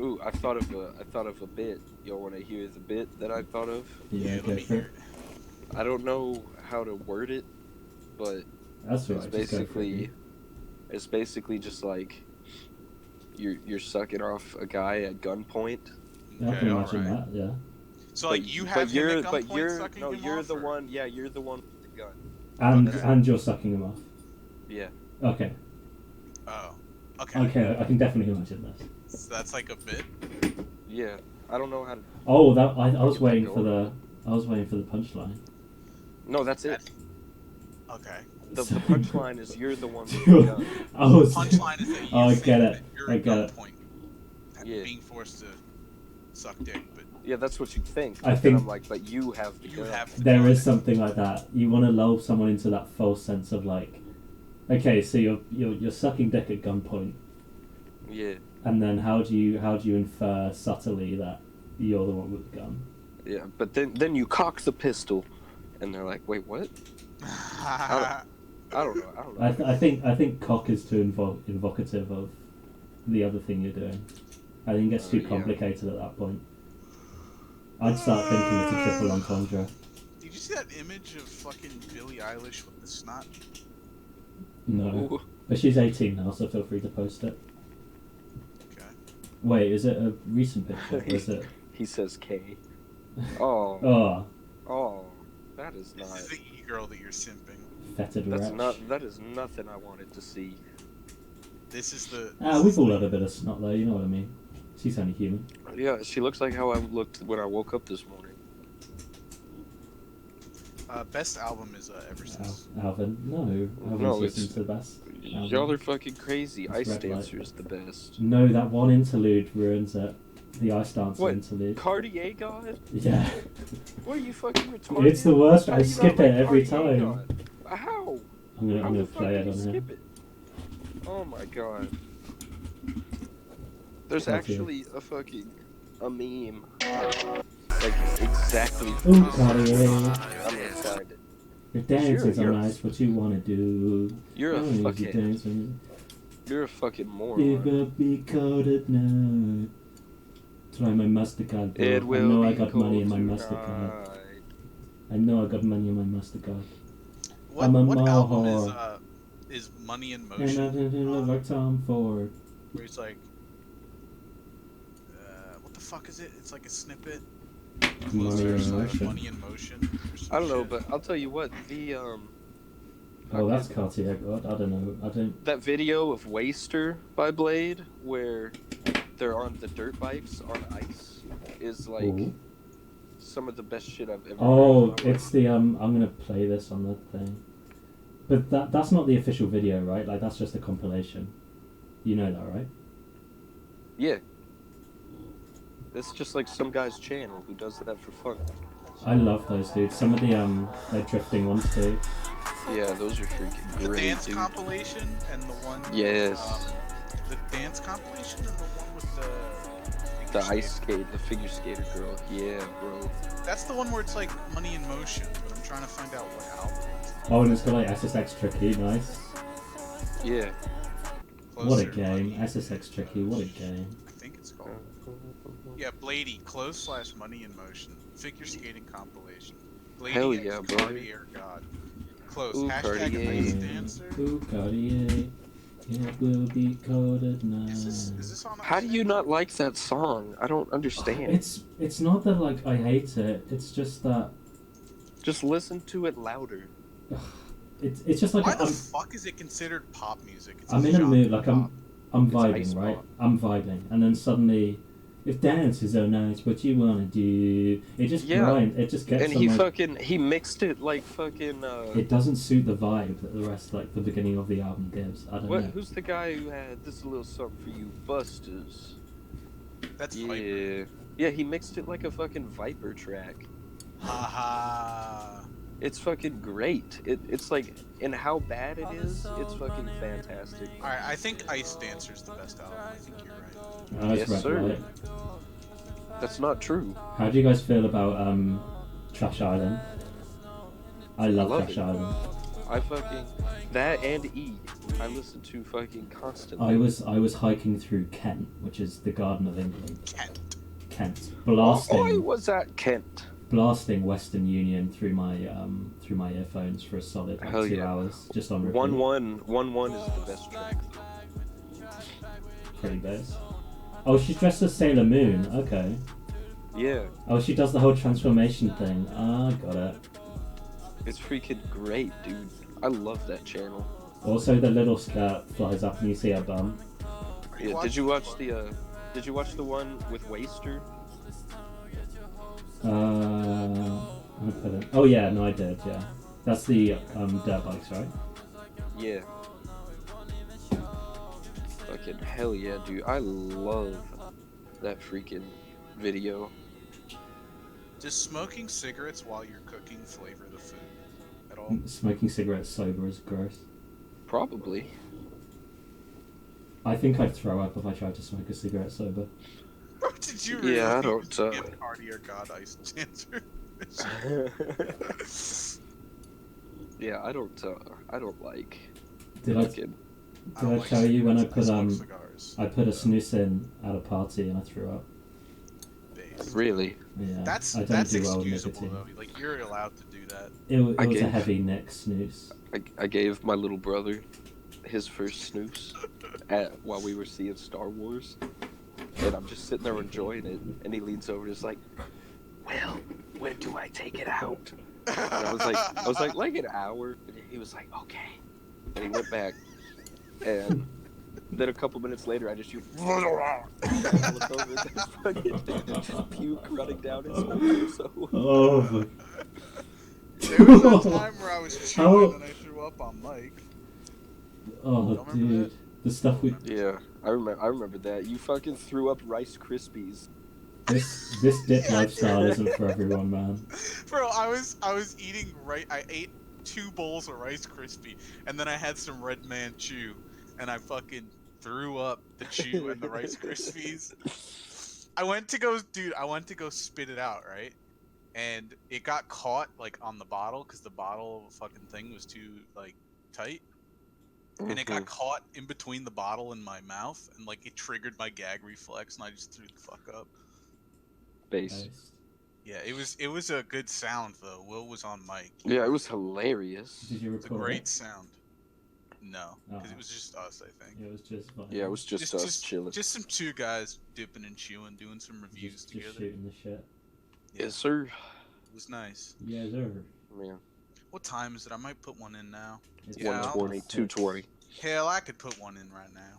A: Ooh, I thought of a bit. Y'all want to hear the bit that I thought of?
B: Yeah,
C: let
B: go
C: me
B: for
C: hear
B: it.
C: it.
A: I don't know how to word it, but
B: That's all
A: it's
B: right, just go for it.
A: basically just like you're sucking off a guy at gunpoint.
B: Yeah, I can
C: Okay,
B: imagine
C: alright.
B: that, yeah.
C: So like you have him at gunpoint sucking him
A: you're
C: off,
A: the
C: or-
A: one. Yeah, you're the one with the gun.
B: And
C: Okay.
B: and you're sucking them off.
A: Yeah.
B: Okay.
C: Oh. Okay.
B: Okay, I can definitely imagine this.
C: So that's like a bit.
A: Yeah. I don't know how to.
B: Oh, that I was
A: Get
B: waiting
A: that
B: for
A: going.
B: the punchline.
A: No, that's it.
C: Okay.
A: The punchline is you're the one with the gun.
B: I was
C: Punchline is that you
B: Oh, I
C: think
B: get
C: that
B: it.
C: you're
B: I
C: at
B: get it.
C: gunpoint,
A: Yeah.
C: being forced to suck dick, but
A: Yeah, that's what you think.
B: I
A: But then
B: think-
A: I'm like, but you have the
C: you
A: gun.
C: have the
B: There
C: gun.
B: is something like that. You want to lull someone into that false sense of like, okay, so you're sucking dick at gunpoint,
A: Yeah.
B: and then how do you infer subtly that you're the one with the gun?
A: Yeah. But then you cock the pistol, and they're like, wait, what? I don't know.
B: I think cock is too invocative of the other thing you're doing. I think it gets too
A: Yeah.
B: complicated at that point. I'd start thinking it's a triple entendre.
C: Did you see that image of fucking Billie Eilish with the snot?
B: No,
A: Ooh.
B: but she's 18 now, so feel free to post it.
C: Okay.
B: Wait, is it a recent picture? Or is it?
A: He says K. Oh.
B: Oh,
A: Oh. That is
C: This
A: not.
C: is the e-girl that you're simping.
B: fetid
A: That's
B: wretch.
A: not. That is nothing I wanted to see.
C: This is the.
B: We've all had a bit of snot though, you know what I mean? She's only human.
A: Yeah, she looks like how I looked when I woke up this morning.
C: Best album is Ever Since.
B: Alvin, no. Alvin's
A: No,
B: listening
A: it's-
B: to the best.
A: Y'all are fucking crazy.
B: It's
A: Ice
B: red light.
A: Dancer's the best.
B: No, that one interlude ruins it. The Ice Dancer
A: What?
B: interlude.
A: Cartier God?
B: Yeah.
A: What are you fucking retarded?
B: It's the worst.
A: How
B: I
A: do you
B: skip
A: not
B: it
A: like
B: every
A: Cartier
B: time.
A: God? How?
B: I'm
A: How
B: gonna
A: the fuck
B: play
A: do
B: it
A: you
B: on here.
A: skip it? Oh my god. There's
B: Okay.
A: actually a meme. Like exactly.
B: Ooh, Cartier.
A: I'm gonna find it.
B: Your dances
A: You're
B: are
A: a-
B: nice. What you wanna do?
A: You're a
B: Oh, you
A: fucking.
B: dance when
A: You're a fucking
B: you
A: moron.
B: will be cold at night. Try my MasterCard, bro.
A: It
B: I
A: will
B: know
A: be
B: I got money in my
A: cold
B: MasterCard.
A: tonight.
B: I know I got money in my MasterCard.
C: What,
B: I'm a
C: what album
B: mohawk.
C: is Money in
B: And I
C: Motion?
B: didn't look like Tom Ford.
C: Where he's like, what the fuck is it? It's like a snippet.
B: Money
C: Closer
B: in
C: slash
B: Motion.
C: Money in Motion. or some
A: I don't know,
C: shit.
A: but I'll tell you what. The
B: Oh, that's Cartier God. I don't know. I don't.
A: that video of Waster by Blade where they're on the dirt bikes on ice is like
B: Ooh.
A: some of the best shit I've ever
B: Oh,
A: heard.
B: it's the I'm gonna play this on the thing. But that's not the official video, right? Like that's just a compilation. You know that, right?
A: Yeah. It's just like some guy's channel who does that for fun.
B: I love those dudes. Some of the like drifting ones too.
A: Yeah, those are freaking
C: The
A: great,
C: dance
A: dude.
C: compilation and the one.
A: Yes.
C: The dance compilation and the one with the.
A: The
C: figure
A: ice
C: skater.
A: skate, the figure skater girl. Yeah, bro.
C: That's the one where it's like Money in Motion, but I'm trying to find out what album. It's
B: Oh, and it's got like SSX Tricky. Nice.
A: Yeah.
B: What a
C: Closer,
B: game.
C: Money
B: SSX Tricky. What a game.
C: I think it's called. Yeah, Bladey, close / Money in Motion. Figure skating compilation. Bladey
A: Hell
C: X
A: yeah, bro.
C: Cartier God. Close.
A: Ooh,
C: Hashtag
A: Cartier.
C: Ice Dancer.
B: Ooh, Cartier. It will be cold at night.
C: Is this on
A: How do you not like that song? I don't understand.
B: It's not that like I hate it. It's just that
A: Just listen to it louder.
B: it's just like
C: Why the fuck is it considered pop music? It's
B: I'm in a
C: genre
B: mood, like
C: pop.
B: I'm
A: It's ice
B: vibing, right?
A: pop.
B: I'm vibing, and then suddenly If dance is so nice, what you wanna do? It just grinds. It just gets.
A: And he mixed it like fucking.
B: It doesn't suit the vibe that the rest, like the beginning of the album gives. I don't know.
A: Who's the guy who had this a little something for you, Busters?
C: That's Viper.
A: Yeah, he mixed it like a fucking Viper track.
C: Haha.
A: It's fucking great. It's like, and how bad it is, it's fucking fantastic.
C: Alright, I think Ice Dancer's the best album. I think you're right.
B: Oh, that's
A: Yes,
B: Red
A: sir.
B: Light.
A: That's not true.
B: How do you guys feel about Trash Island? I love
A: love
B: Trash
A: it.
B: Island.
A: I fucking that and E. I listen to fucking constantly.
B: I was hiking through Kent, which is the Garden of England. Kent,
A: Oh, I was at Kent.
B: blasting Western Union through my earphones for a solid like,
A: Hell
B: 2
A: yeah.
B: hours, just on repeat.
A: 1-1 is the best track.
B: Pretty bass. Oh, she's dressed as Sailor Moon. Okay.
A: Yeah,
B: Oh, she does the whole transformation thing. Ah, got it.
A: it's freaking great, dude. I love that channel.
B: Also, the little skirt flies up and you see her bum.
A: Yeah, did you watch the one with Waster?
B: I couldn't. Oh yeah, no, I did. Yeah, that's the dirt bikes, right?
A: Yeah. Fucking hell yeah, dude. I love that freaking video.
C: Does smoking cigarettes while you're cooking flavor the food at all?
B: Smoking cigarettes sober is gross.
A: Probably.
B: I think I'd throw up if I tried to smoke a cigarette sober.
C: Bro, did you really
A: Yeah, I don't,
C: give Cartier God Ice Dancer?
A: Yeah, I don't like.
B: Did I
A: fucking-
B: tell you when I put
C: smoke cigars.
B: I put a snooze in at a party and I threw up?
C: Based.
A: Really?
B: Yeah.
C: That's
B: I don't do well with
C: excusable
B: nicotine.
C: though. Like you're allowed to do that.
B: It was a
A: gave-
B: heavy neck snooze.
A: I gave my little brother his first snooze while we were seeing Star Wars, and I'm just sitting there enjoying it, and he leans over and is like, "Well, when do I take it out?" And I was like an hour. And he was like, "Okay," and he went back, and then a couple minutes later, I just shoot. I look over and there's fucking just puke running down his torso.
B: Oh, fuck.
C: There was that time where I was chewing and I threw up on Mike.
B: Oh,
C: Don't remember
B: dude, the stuff we
A: Yeah, I remember that. You fucking threw up Rice Krispies.
B: this dip
C: Yeah, I
B: lifestyle
C: did.
B: isn't for everyone, man.
C: Bro, I was eating I ate 2 bowls of Rice Krispie, and then I had some Red Man Chew, and I fucking threw up the chew and the Rice Krispies. I went to go spit it out, right? And it got caught like on the bottle because the bottle fucking thing was too like tight, and it got caught in between the bottle and my mouth, and like it triggered my gag reflex, and I just threw the fuck up.
A: Base.
B: Nice.
C: Yeah, it was a good sound though. Will was on mic.
A: Yeah, it was hilarious.
B: Did you
C: It's a
B: record
C: great
B: it?
C: sound. No, because
B: Oh.
C: it was just us, I think.
B: It was just fun.
A: Yeah, it was just us chilling.
C: Just some 2 guys dipping and chewing, doing some reviews
B: just
C: together.
B: shooting the shit.
C: Yeah,
A: Yes, sir.
C: it was nice.
B: Yeah, sir.
A: Man,
C: What time is it? I might put one in now.
B: It's
C: Yeah,
A: 120, 220.
C: Hell, I could put one in right now.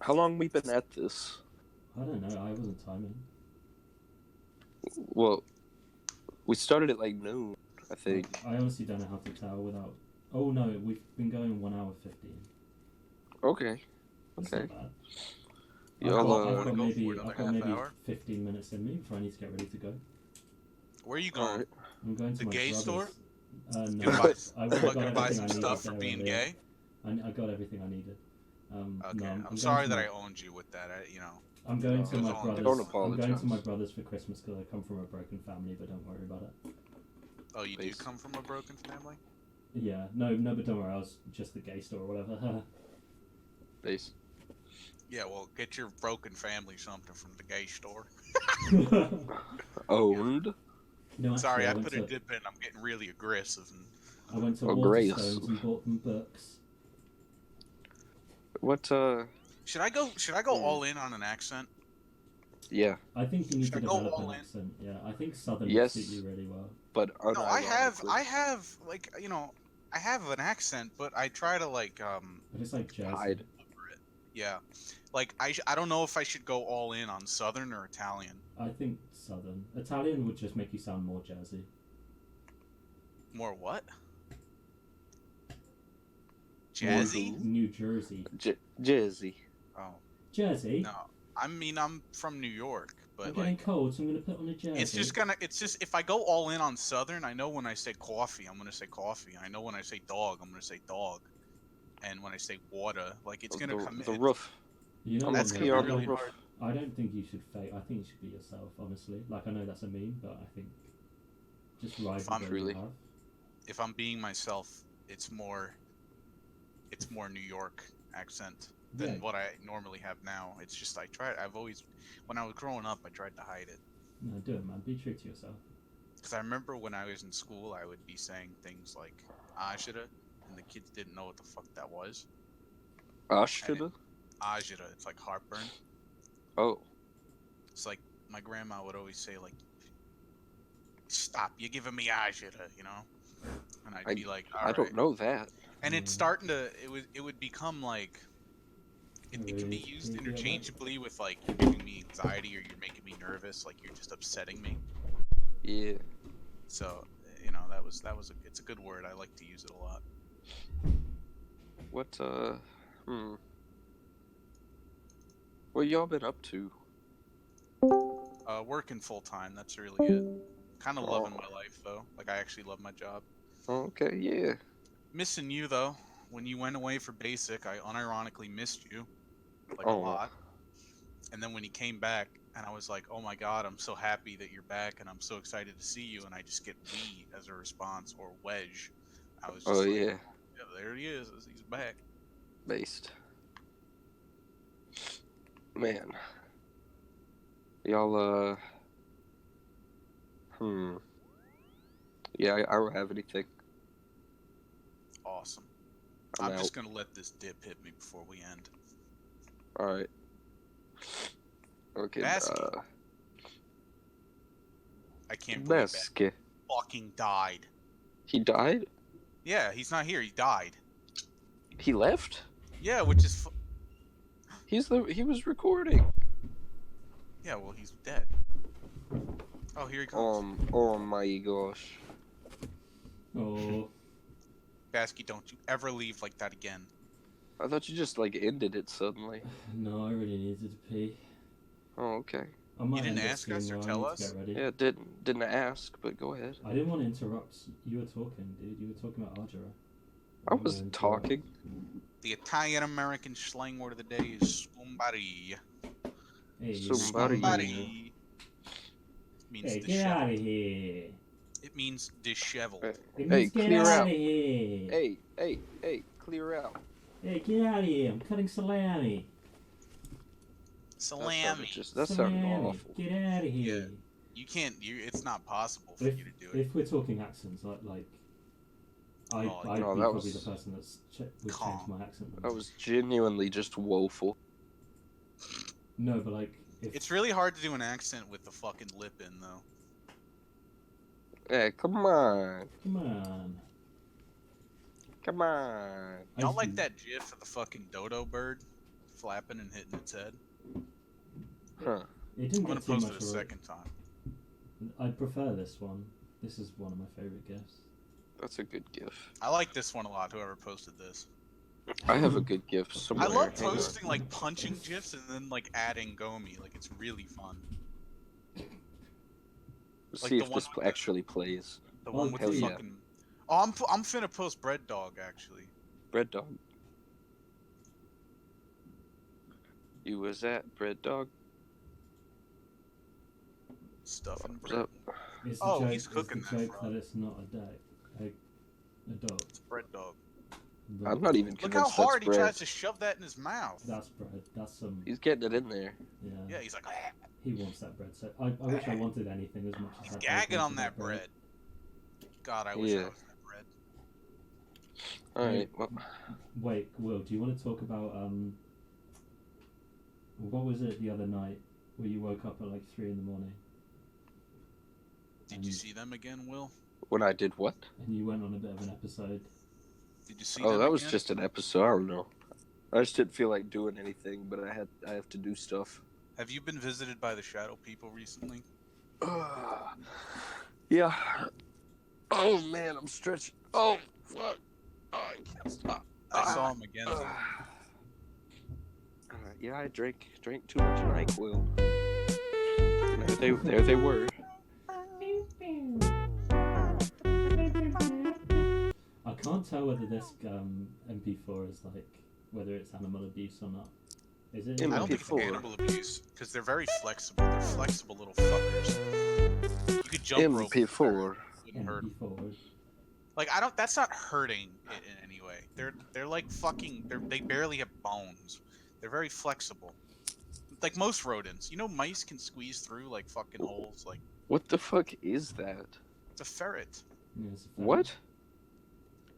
A: How long we been at this?
B: I don't know. I wasn't timing.
A: Well, we started at like noon, I think.
B: I honestly don't know how to tell without. Oh no, we've been going 1 hour 15.
A: Okay.
B: That's
A: Okay.
B: not bad.
A: Yeah,
B: I've got,
A: I'll,
B: I've
C: wanna
B: got
C: go
B: maybe,
C: for another
B: I've got
C: half
B: maybe
C: hour?
B: 15 minutes in me before I need to get ready to go.
C: Where are you going?
A: Alright.
B: I'm going to
C: The
B: my
C: gay
B: brother's.
C: store?
B: No,
C: You gonna buy,
B: I
C: gonna buy some stuff for being gay?
B: I got everything I needed.
C: Okay,
B: No,
C: I'm
B: going
C: sorry
B: to
C: that
B: my-
C: I owned you with that.
B: I'm going to
C: Don't
B: my
C: apologize.
B: brother's.
A: Don't
B: I'm going to my
A: apologize.
B: brother's for Christmas because I come from a broken family, but don't worry about it.
C: Oh, you do
A: Base.
C: come from a broken family?
B: Yeah, no, but don't worry. I was just the gay store or whatever.
A: Base.
C: Yeah, well, get your broken family something from the gay store.
A: Owned.
B: No,
C: Sorry,
B: actually,
C: I
B: went
C: put a
B: to-
C: dip in. I'm getting really aggressive. And
B: I went to
A: Oh, Grace.
B: Waterstones and bought them books.
A: What,
C: should I go all in on an accent?
A: yeah,
B: I think you need
C: Should
B: to
C: I go
B: develop
C: all
B: an
C: in?
B: accent. Yeah, I think Southern
A: Yes.
B: would suit you really well.
A: but
C: No, I
A: unironically.
C: have like I have an accent, but I try to like
B: But it's like jazz.
C: hide over it. Yeah, like I don't know if I should go all in on Southern or Italian.
B: I think Southern. Italian would just make you sound more jazzy.
C: More what?
A: More
C: Jazzy?
A: who?
B: New Jersey.
A: Jersey.
C: Oh
B: Jersey?
C: no, I mean I'm from New York,
B: I'm
C: but
B: getting
C: like
B: cold, so I'm gonna put on a jersey.
C: it's just if I go all in on Southern, I know when I say coffee, I'm gonna say coffee. I know when I say dog, I'm gonna say dog. And when I say water, like it's gonna come in.
A: The roof.
B: You know
A: I'm
C: That's
B: what,
C: gonna
B: mate?
C: be
A: on
C: really
A: the roof.
C: hard.
B: I don't think you should fake. I think you should be yourself, honestly. Like, I know that's a meme, but I think just ride
C: If
B: with
C: I'm
B: what
A: really-
B: you have.
C: If I'm being myself, it's more New York accent than
B: Yeah.
C: what I normally have now. It's just I've always, when I was growing up, I tried to hide it.
B: No, do it, man. Be true to yourself.
C: Because I remember when I was in school, I would be saying things like "ajita," and the kids didn't know what the fuck that was.
A: Ashita?
C: Ajita, it's like heartburn.
A: Oh.
C: It's like my grandma would always say like, "Stop! You're giving me ajita," you know. And I'd be like,
A: I don't know that.
C: And it's starting to, it would become like, it can be
B: Really?
C: used
B: Can you do that?
C: interchangeably with like, you're giving me anxiety or you're making me nervous, like you're just upsetting me.
A: Yeah.
C: So, you know, it's a good word. I like to use it a lot.
A: What what y'all been up to?
C: Working full time, that's really it. Kind of loving
A: Oh.
C: my life though. Like I actually love my job.
A: Okay, yeah.
C: Missing you though. When you went away for basic, I unironically missed you, like
A: Oh.
C: a lot. And then when you came back, and I was like, "Oh my god, I'm so happy that you're back, and I'm so excited to see you." And I just get "we" as a response or "wedge." I was just
A: Oh
C: like,
A: yeah.
C: "Yeah, there he is. He's back."
A: Based. Man. Y'all Yeah, I don't have anything.
C: Awesome.
A: I'm
C: I'm
A: out.
C: just gonna let this dip hit me before we end.
A: Alright. Okay,
C: Baskie. I can't believe that
A: Basket.
C: fucking died.
A: He died?
C: Yeah, he's not here. He died.
A: He left?
C: Yeah, which is
A: He was recording.
C: yeah. Well, he's dead. Oh, here he comes.
A: Oh my gosh.
B: Oh,
C: Baskie, don't you ever leave like that again.
A: I thought you just like ended it suddenly.
B: no, I really needed to pee.
A: Oh, okay.
B: I might
C: didn't
B: end up
C: ask us
B: soon,
C: or
B: though.
C: tell
B: I need
C: us?
B: to get ready.
A: Yeah, didn't ask, but go ahead.
B: I didn't want to interrupt. You were talking, dude. You were talking about Arjara.
A: I wasn't talking.
C: The Italian American slang word of the day is "scumbari."
B: Hey,
A: Somebody.
C: Scumbari means
B: Hey, get out of
C: disheveled.
B: here.
C: It means disheveled.
B: It
A: Hey,
B: means get
A: clear
B: out
A: out.
B: of here.
A: Hey, clear out.
B: Hey, get out of here. I'm cutting salami.
C: Salami.
A: That sounded
B: Salami.
A: awful.
B: Get out of here.
C: You can't. It's not possible for
B: If,
C: you to do it.
B: if we're talking accents, like I'd
C: Oh,
B: be
A: no, that
B: probably
A: was-
B: the person that's would
C: Calm.
B: change my accent.
A: That was genuinely just woeful.
B: No, but like if
C: It's really hard to do an accent with the fucking lip in, though.
A: Hey, come on.
B: come on.
A: Come on.
B: I
C: Y'all
B: used
C: like
B: to-
C: that gif of the fucking dodo bird flapping and hitting its head?
A: Huh.
B: It
C: I'm
B: didn't
C: gonna
B: get too
C: post
B: much
C: it a
B: of
C: second time.
B: I prefer this one. This is one of my favorite gifs.
A: That's a good gif.
C: I like this one a lot. Whoever posted this.
A: I have a good gif
C: I
A: somewhere.
C: love
A: Hang on.
C: posting like punching gifs and then like adding Gomi. Like it's really fun.
A: See
C: like the
A: if this
C: one with the-
A: actually plays.
C: The
B: Oh,
C: one with
A: hell
C: the
A: yeah.
C: fucking. Oh, I'm finna post bread dog actually.
A: Bread dog. You was that bread dog?
C: Stuff and
A: What's
C: bread.
A: up?
B: It's the
C: Oh,
B: joke,
C: he's cooking
B: it's
C: that
B: the joke
C: frog.
B: that it's not a dog.
C: It's bread dog.
B: But
A: I'm not even
C: Look
A: convinced
C: how hard
A: that's
C: he
A: bread.
C: tries to shove that in his mouth.
B: That's bread. That's some.
A: He's getting it in there.
B: Yeah.
C: Yeah, he's like
B: He wants that bread. So I wish I wanted anything as much as
C: he's
B: I
C: gagging on
B: wanted
C: that bread. God, I wish I
A: Yeah.
C: was that bread.
A: Alright, well,
B: Wait, Will, do you want to talk about what was it the other night where you woke up at like 3 a.m.
C: Did you see them again, Will?
A: when I did what?
B: and you went on a bit of an episode?
C: Did you see
A: Oh,
C: them
A: that was
C: again?
A: just an episode. I don't know. I just didn't feel like doing anything, but I have to do stuff.
C: Have you been visited by the shadow people recently?
A: Yeah. Oh man, I'm stretching. Oh fuck. Oh, I can't stop.
C: I saw him again.
A: Yeah, I drank too much NyQuil. There they were.
B: I can't tell whether this MP4 is like whether it's animal abuse or not. Is it?
C: I don't think it's
A: MP4.
C: animal abuse because they're very flexible. They're flexible little fuckers. You could jump rope.
A: MP4.
C: Wouldn't hurt.
B: MP4.
C: Like I don't. That's not hurting it in any way. They're like fucking. They barely have bones. They're very flexible. Like most rodents. You know, mice can squeeze through like fucking holes. Like
A: What the fuck is that?
C: it's a ferret.
B: Yeah, it's a ferret.
A: What?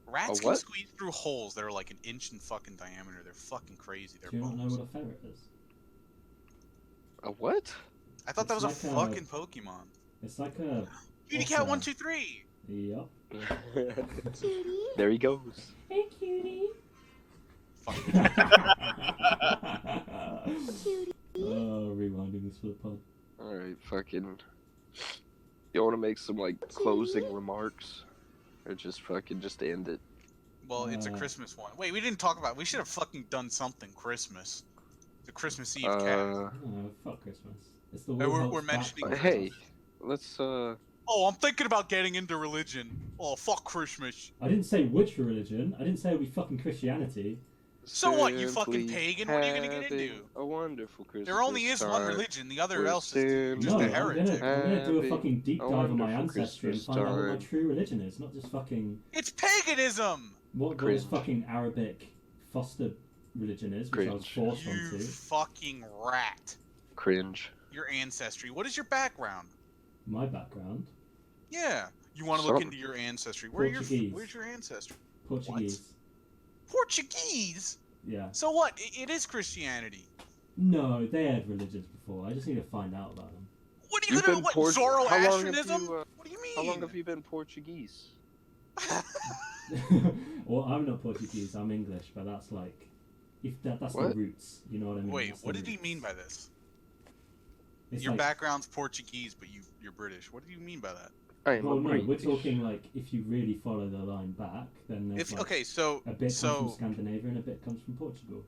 C: Rats
A: A
C: can
A: what?
C: squeeze through holes that are like an inch in fucking diameter. They're fucking crazy. They're
B: Do you not know
C: bones.
B: what a ferret is?
A: A what?
C: I thought that was
B: It's
C: a
B: like a-
C: fucking Pokemon.
B: It's like a.
C: Cutie
B: otter.
C: cat 1 2 3.
B: Yup.
D: Cutie.
A: There he goes.
B: Hey, cutie.
C: Fuck.
B: Oh, rewinding this for the pod.
A: Alright, fucking. You want to make some, like, closing remarks? Or just fucking just end it?
C: Well, it's a Christmas one. Wait, we didn't talk about. We should have fucking done something Christmas. The Christmas Eve cat.
B: Oh, fuck Christmas. It's the
C: Hey,
B: Will
C: we're
B: Helps
C: mentioning-
B: Back-
A: Hey, let's,
C: Oh, I'm thinking about getting into religion. Oh, fuck Christmas.
B: I didn't say which religion. I didn't say it would be fucking Christianity.
C: So what, you fucking
A: simply
C: pagan? What are you gonna get
A: having
C: into?
A: A wonderful Christmas.
C: There only is one
A: time.
C: religion. The other
A: We're
C: else is just
B: No,
C: a
B: I'm
C: heretic.
B: gonna do a
A: Having
B: fucking deep
A: a
B: dive on my
A: wonderful
B: ancestry and
A: Christmas
B: find out what my
A: time.
B: true religion is, not just fucking
C: It's paganism.
B: what is
A: Cringe.
B: fucking Arabic foster religion is, which I was
A: Cringe.
B: forced
C: You
B: onto.
C: fucking rat.
A: Cringe.
C: Your ancestry. What is your background?
B: My background,
C: Yeah. You want to look
A: Some-
C: into your ancestry.
B: Portuguese.
C: Where's your ancestry?
B: Portuguese.
C: Portuguese.
B: Yeah.
C: So what? It is Christianity.
B: No, they had religions before. I just need to find out about them.
C: What are you
A: You've
C: gonna
A: been
C: what?
A: Port- how long have
C: Zoroastrianism?
A: you,
C: What do you mean?
A: How long have you been Portuguese?
B: Well, I'm not Portuguese. I'm English, but that's like, if that's the
A: What?
B: roots. You know what I mean?
C: Wait,
B: That's the
C: what did he
B: roots.
C: mean by this?
B: It's
C: Your
B: like,
C: background's Portuguese, but you're British. What do you mean by that?
A: I am
B: well,
A: a
B: no, we're
A: British.
B: talking like if you really follow the line back, then there's
C: If
B: like,
C: okay, so
B: a bit comes from
C: so
B: Scandinavia and a bit comes from Portugal.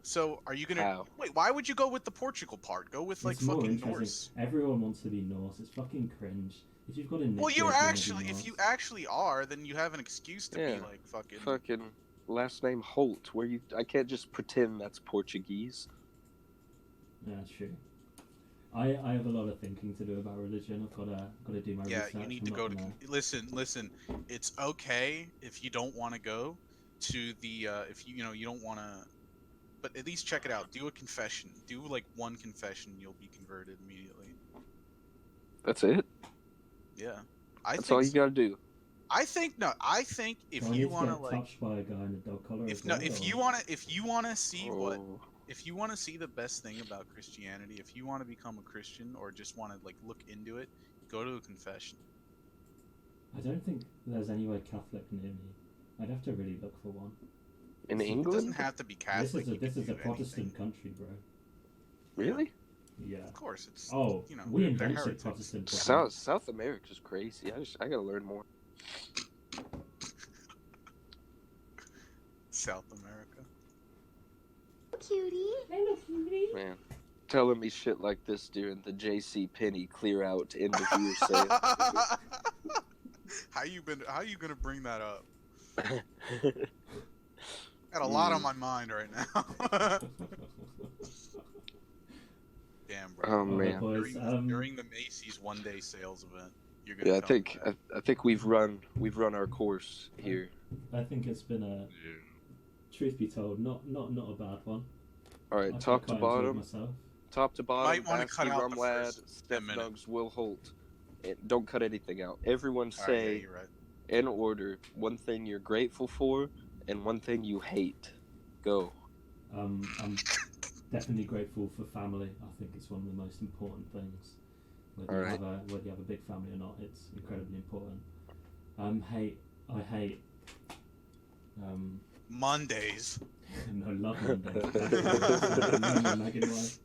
C: so are you gonna
A: How?
C: wait? Why would you go with the Portugal part? Go with like
B: It's more
C: fucking
B: interesting.
C: Norse.
B: Everyone wants to be Norse. It's fucking cringe. If you've got a
C: Well,
B: nickname,
C: you're
B: wanna be
C: actually if
B: Norse.
C: you actually are, then you have an excuse to
A: Yeah.
C: be like fucking.
A: Fucking last name Holt. Where you? I can't just pretend that's Portuguese.
B: Yeah, that's true. I have a lot of thinking to do about religion. I've got to do my
C: Yeah,
B: research.
C: you need
B: I'm
C: to
B: not
C: go to.
B: gonna-
C: Listen. It's okay if you don't want to go to the if you don't want to, but at least check it out. Do a confession. Do like one confession, you'll be converted immediately.
A: That's it.
C: Yeah,
A: That's all you gotta do.
C: I think no. I think if
B: Do I
C: you
B: need to
C: want to
B: get
C: like,
B: touched by a guy in a dog collar.
C: if
B: as
C: no,
B: well,
C: if
B: or-
C: you want to see what,
A: Oh.
C: if you want to see the best thing about Christianity, if you want to become a Christian or just want to like look into it, go to a confession.
B: I don't think there's anywhere Catholic near me. I'd have to really look for one.
A: In
C: It doesn't
A: England?
C: have to be Catholic. you
B: This
C: can
B: is a
C: do
B: Protestant
C: anything.
B: country, bro.
A: Really?
B: Yeah.
C: Of course, it's
B: Oh,
C: you know
B: we
C: they're
B: invented
C: heretics.
B: Protestant.
A: South America's crazy. I gotta learn more.
C: South America.
D: Cutie.
A: Man, telling me shit like this during the J.C. Penney clear out end of year sale.
C: How you gonna bring that up? Got a lot on my mind right now. Damn, bro.
A: Oh man.
B: boys,
C: During the Macy's one-day sales event, you're gonna.
A: Yeah, I
C: come
A: think
C: back.
A: I think we've run our course here.
B: I think it's been a, truth be told, not a bad one.
A: All right,
B: I've
A: top
B: quite
A: to
B: enjoyed
A: bottom,
B: myself.
A: top to bottom.
C: Might wanna cut
A: baskie,
C: out the
A: rumlad,
C: first
A: steph,
C: minute.
A: nuggs, Will Holt. And don't cut anything out. Everyone
C: All right,
A: say
C: yeah, you're right.
A: in order one thing you're grateful for and one thing you hate. Go.
B: I'm definitely grateful for family. I think it's one of the most important things. Whether
A: Alright.
B: you have a big family or not, it's incredibly important. I hate
C: Mondays.
B: No, love Mondays.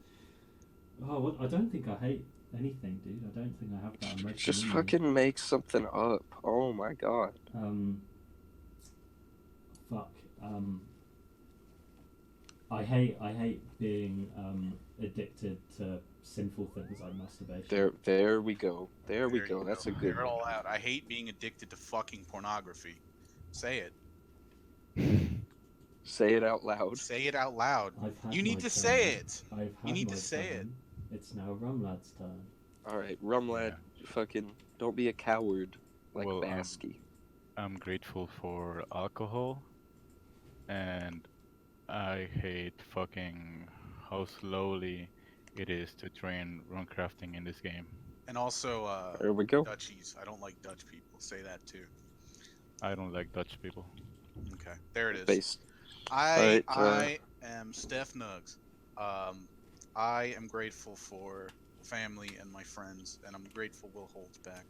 B: Oh, what? I don't think I hate anything, dude. I don't think I have that emotion.
A: Just
B: in me.
A: fucking make something up. Oh my god.
B: Fuck. I hate being addicted to sinful things like masturbation.
A: There we go. There we go. That's a good
C: They're all
A: one.
C: out. I hate being addicted to fucking pornography. Say it.
A: Say it out loud.
C: Say it out loud.
B: I've had
C: You need
B: my
C: to
B: turn.
C: say it.
B: I've had
C: You need
B: my
C: to say it.
B: turn. It's now Rumlad's turn.
A: Alright, Rumlad, fucking don't be a coward like
E: Well,
A: Baskie.
E: I'm grateful for alcohol, and I hate fucking how slowly it is to train runecrafting in this game.
C: And also,
A: There we go.
C: Dutchies. I don't like Dutch people. Say that too.
E: I don't like Dutch people.
C: Okay, there it is.
A: Based.
C: I
A: Alright,
C: am Steph Nuggs. I am grateful for family and my friends, and I'm grateful Will holds back.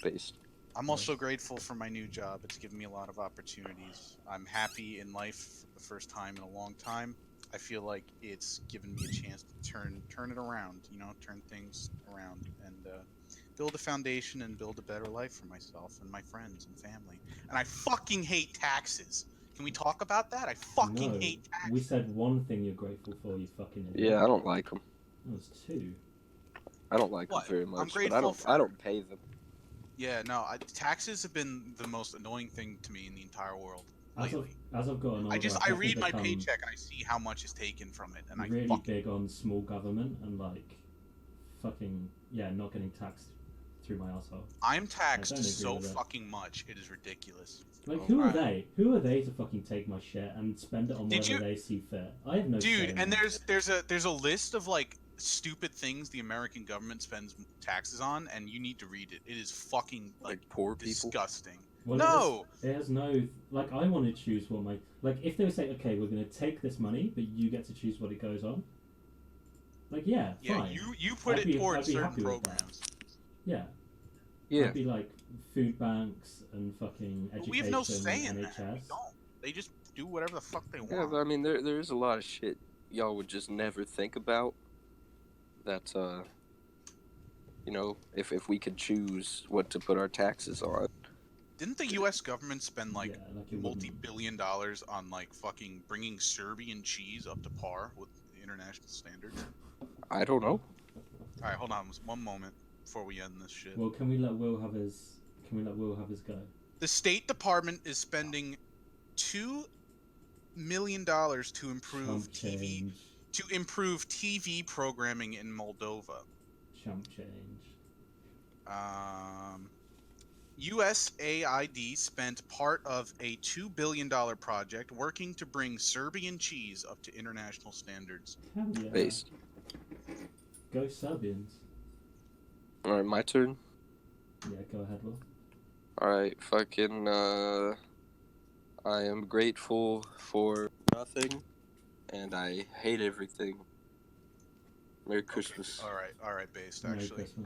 A: Based.
C: I'm also grateful for my new job. It's given me a lot of opportunities. I'm happy in life for the first time in a long time. I feel like it's given me a chance to turn it around, turn things around and build a foundation and build a better life for myself and my friends and family. And I fucking hate taxes. Can we talk about that? I fucking
B: No,
C: hate taxes.
B: we said one thing you're grateful for, you fucking idiot.
A: Yeah, I don't like them.
B: That was two.
A: I don't like
C: What?
A: them very
C: I'm
A: much, but
C: grateful
A: I don't pay them.
C: Yeah, no, taxes have been the most annoying thing to me in the entire world lately.
B: As I've gotten older,
C: I
B: I've
C: read my
B: become
C: paycheck and I see how much is taken from it, and I
B: really
C: fucking
B: big on small government and like fucking not getting taxed through my asshole.
C: I'm
B: I
C: taxed
B: don't agree
C: so
B: with that.
C: fucking much. It is ridiculous.
B: Like,
A: Oh,
B: who are
C: wow.
B: they? Who are they to fucking take my shit and spend it on
C: Did
B: whatever
C: you-
B: they see fit? I have no say
C: Dude,
B: in
C: and
B: that.
C: there's a list of like stupid things the American government spends taxes on, and you need to read it. It is fucking
A: Like poor people.
C: disgusting.
B: Well,
C: No!
B: it has no like. I want to choose what my like. If they were saying, okay, we're going to take this money, but you get to choose what it goes on. Like, yeah,
C: Yeah,
B: fine.
C: you put
B: I'd
C: it
B: be
C: towards certain
B: happy with that.
C: programs.
B: Yeah,
A: Yeah.
B: I'd be like food banks and fucking
C: But
B: education
C: we have no say
B: and
C: in that. We
B: NHS.
C: don't. They just do whatever the fuck they want.
A: Yeah, but I mean, there is a lot of shit y'all would just never think about. That, if we could choose what to put our taxes on.
C: Didn't the U.S. government spend like
B: Yeah, like it wouldn't-
C: multi-billion dollars on like fucking bringing Serbian cheese up to par with international standards?
A: I don't know.
C: All right, hold on, one moment before we end this shit.
B: Well, can we let Will have his? Can we let Will have his go?
C: The State Department is spending $2 million to improve TV programming in Moldova.
B: Chump change.
C: USAID spent part of a $2 billion project working to bring Serbian cheese up to international standards.
B: Hell yeah.
A: Based.
B: Go Serbians.
A: Alright, my turn.
B: Yeah, go ahead, Will.
A: Alright, fucking, I am grateful for nothing, and I hate everything. Merry Christmas.
C: All right, based
B: Merry
C: actually.
B: Christmas.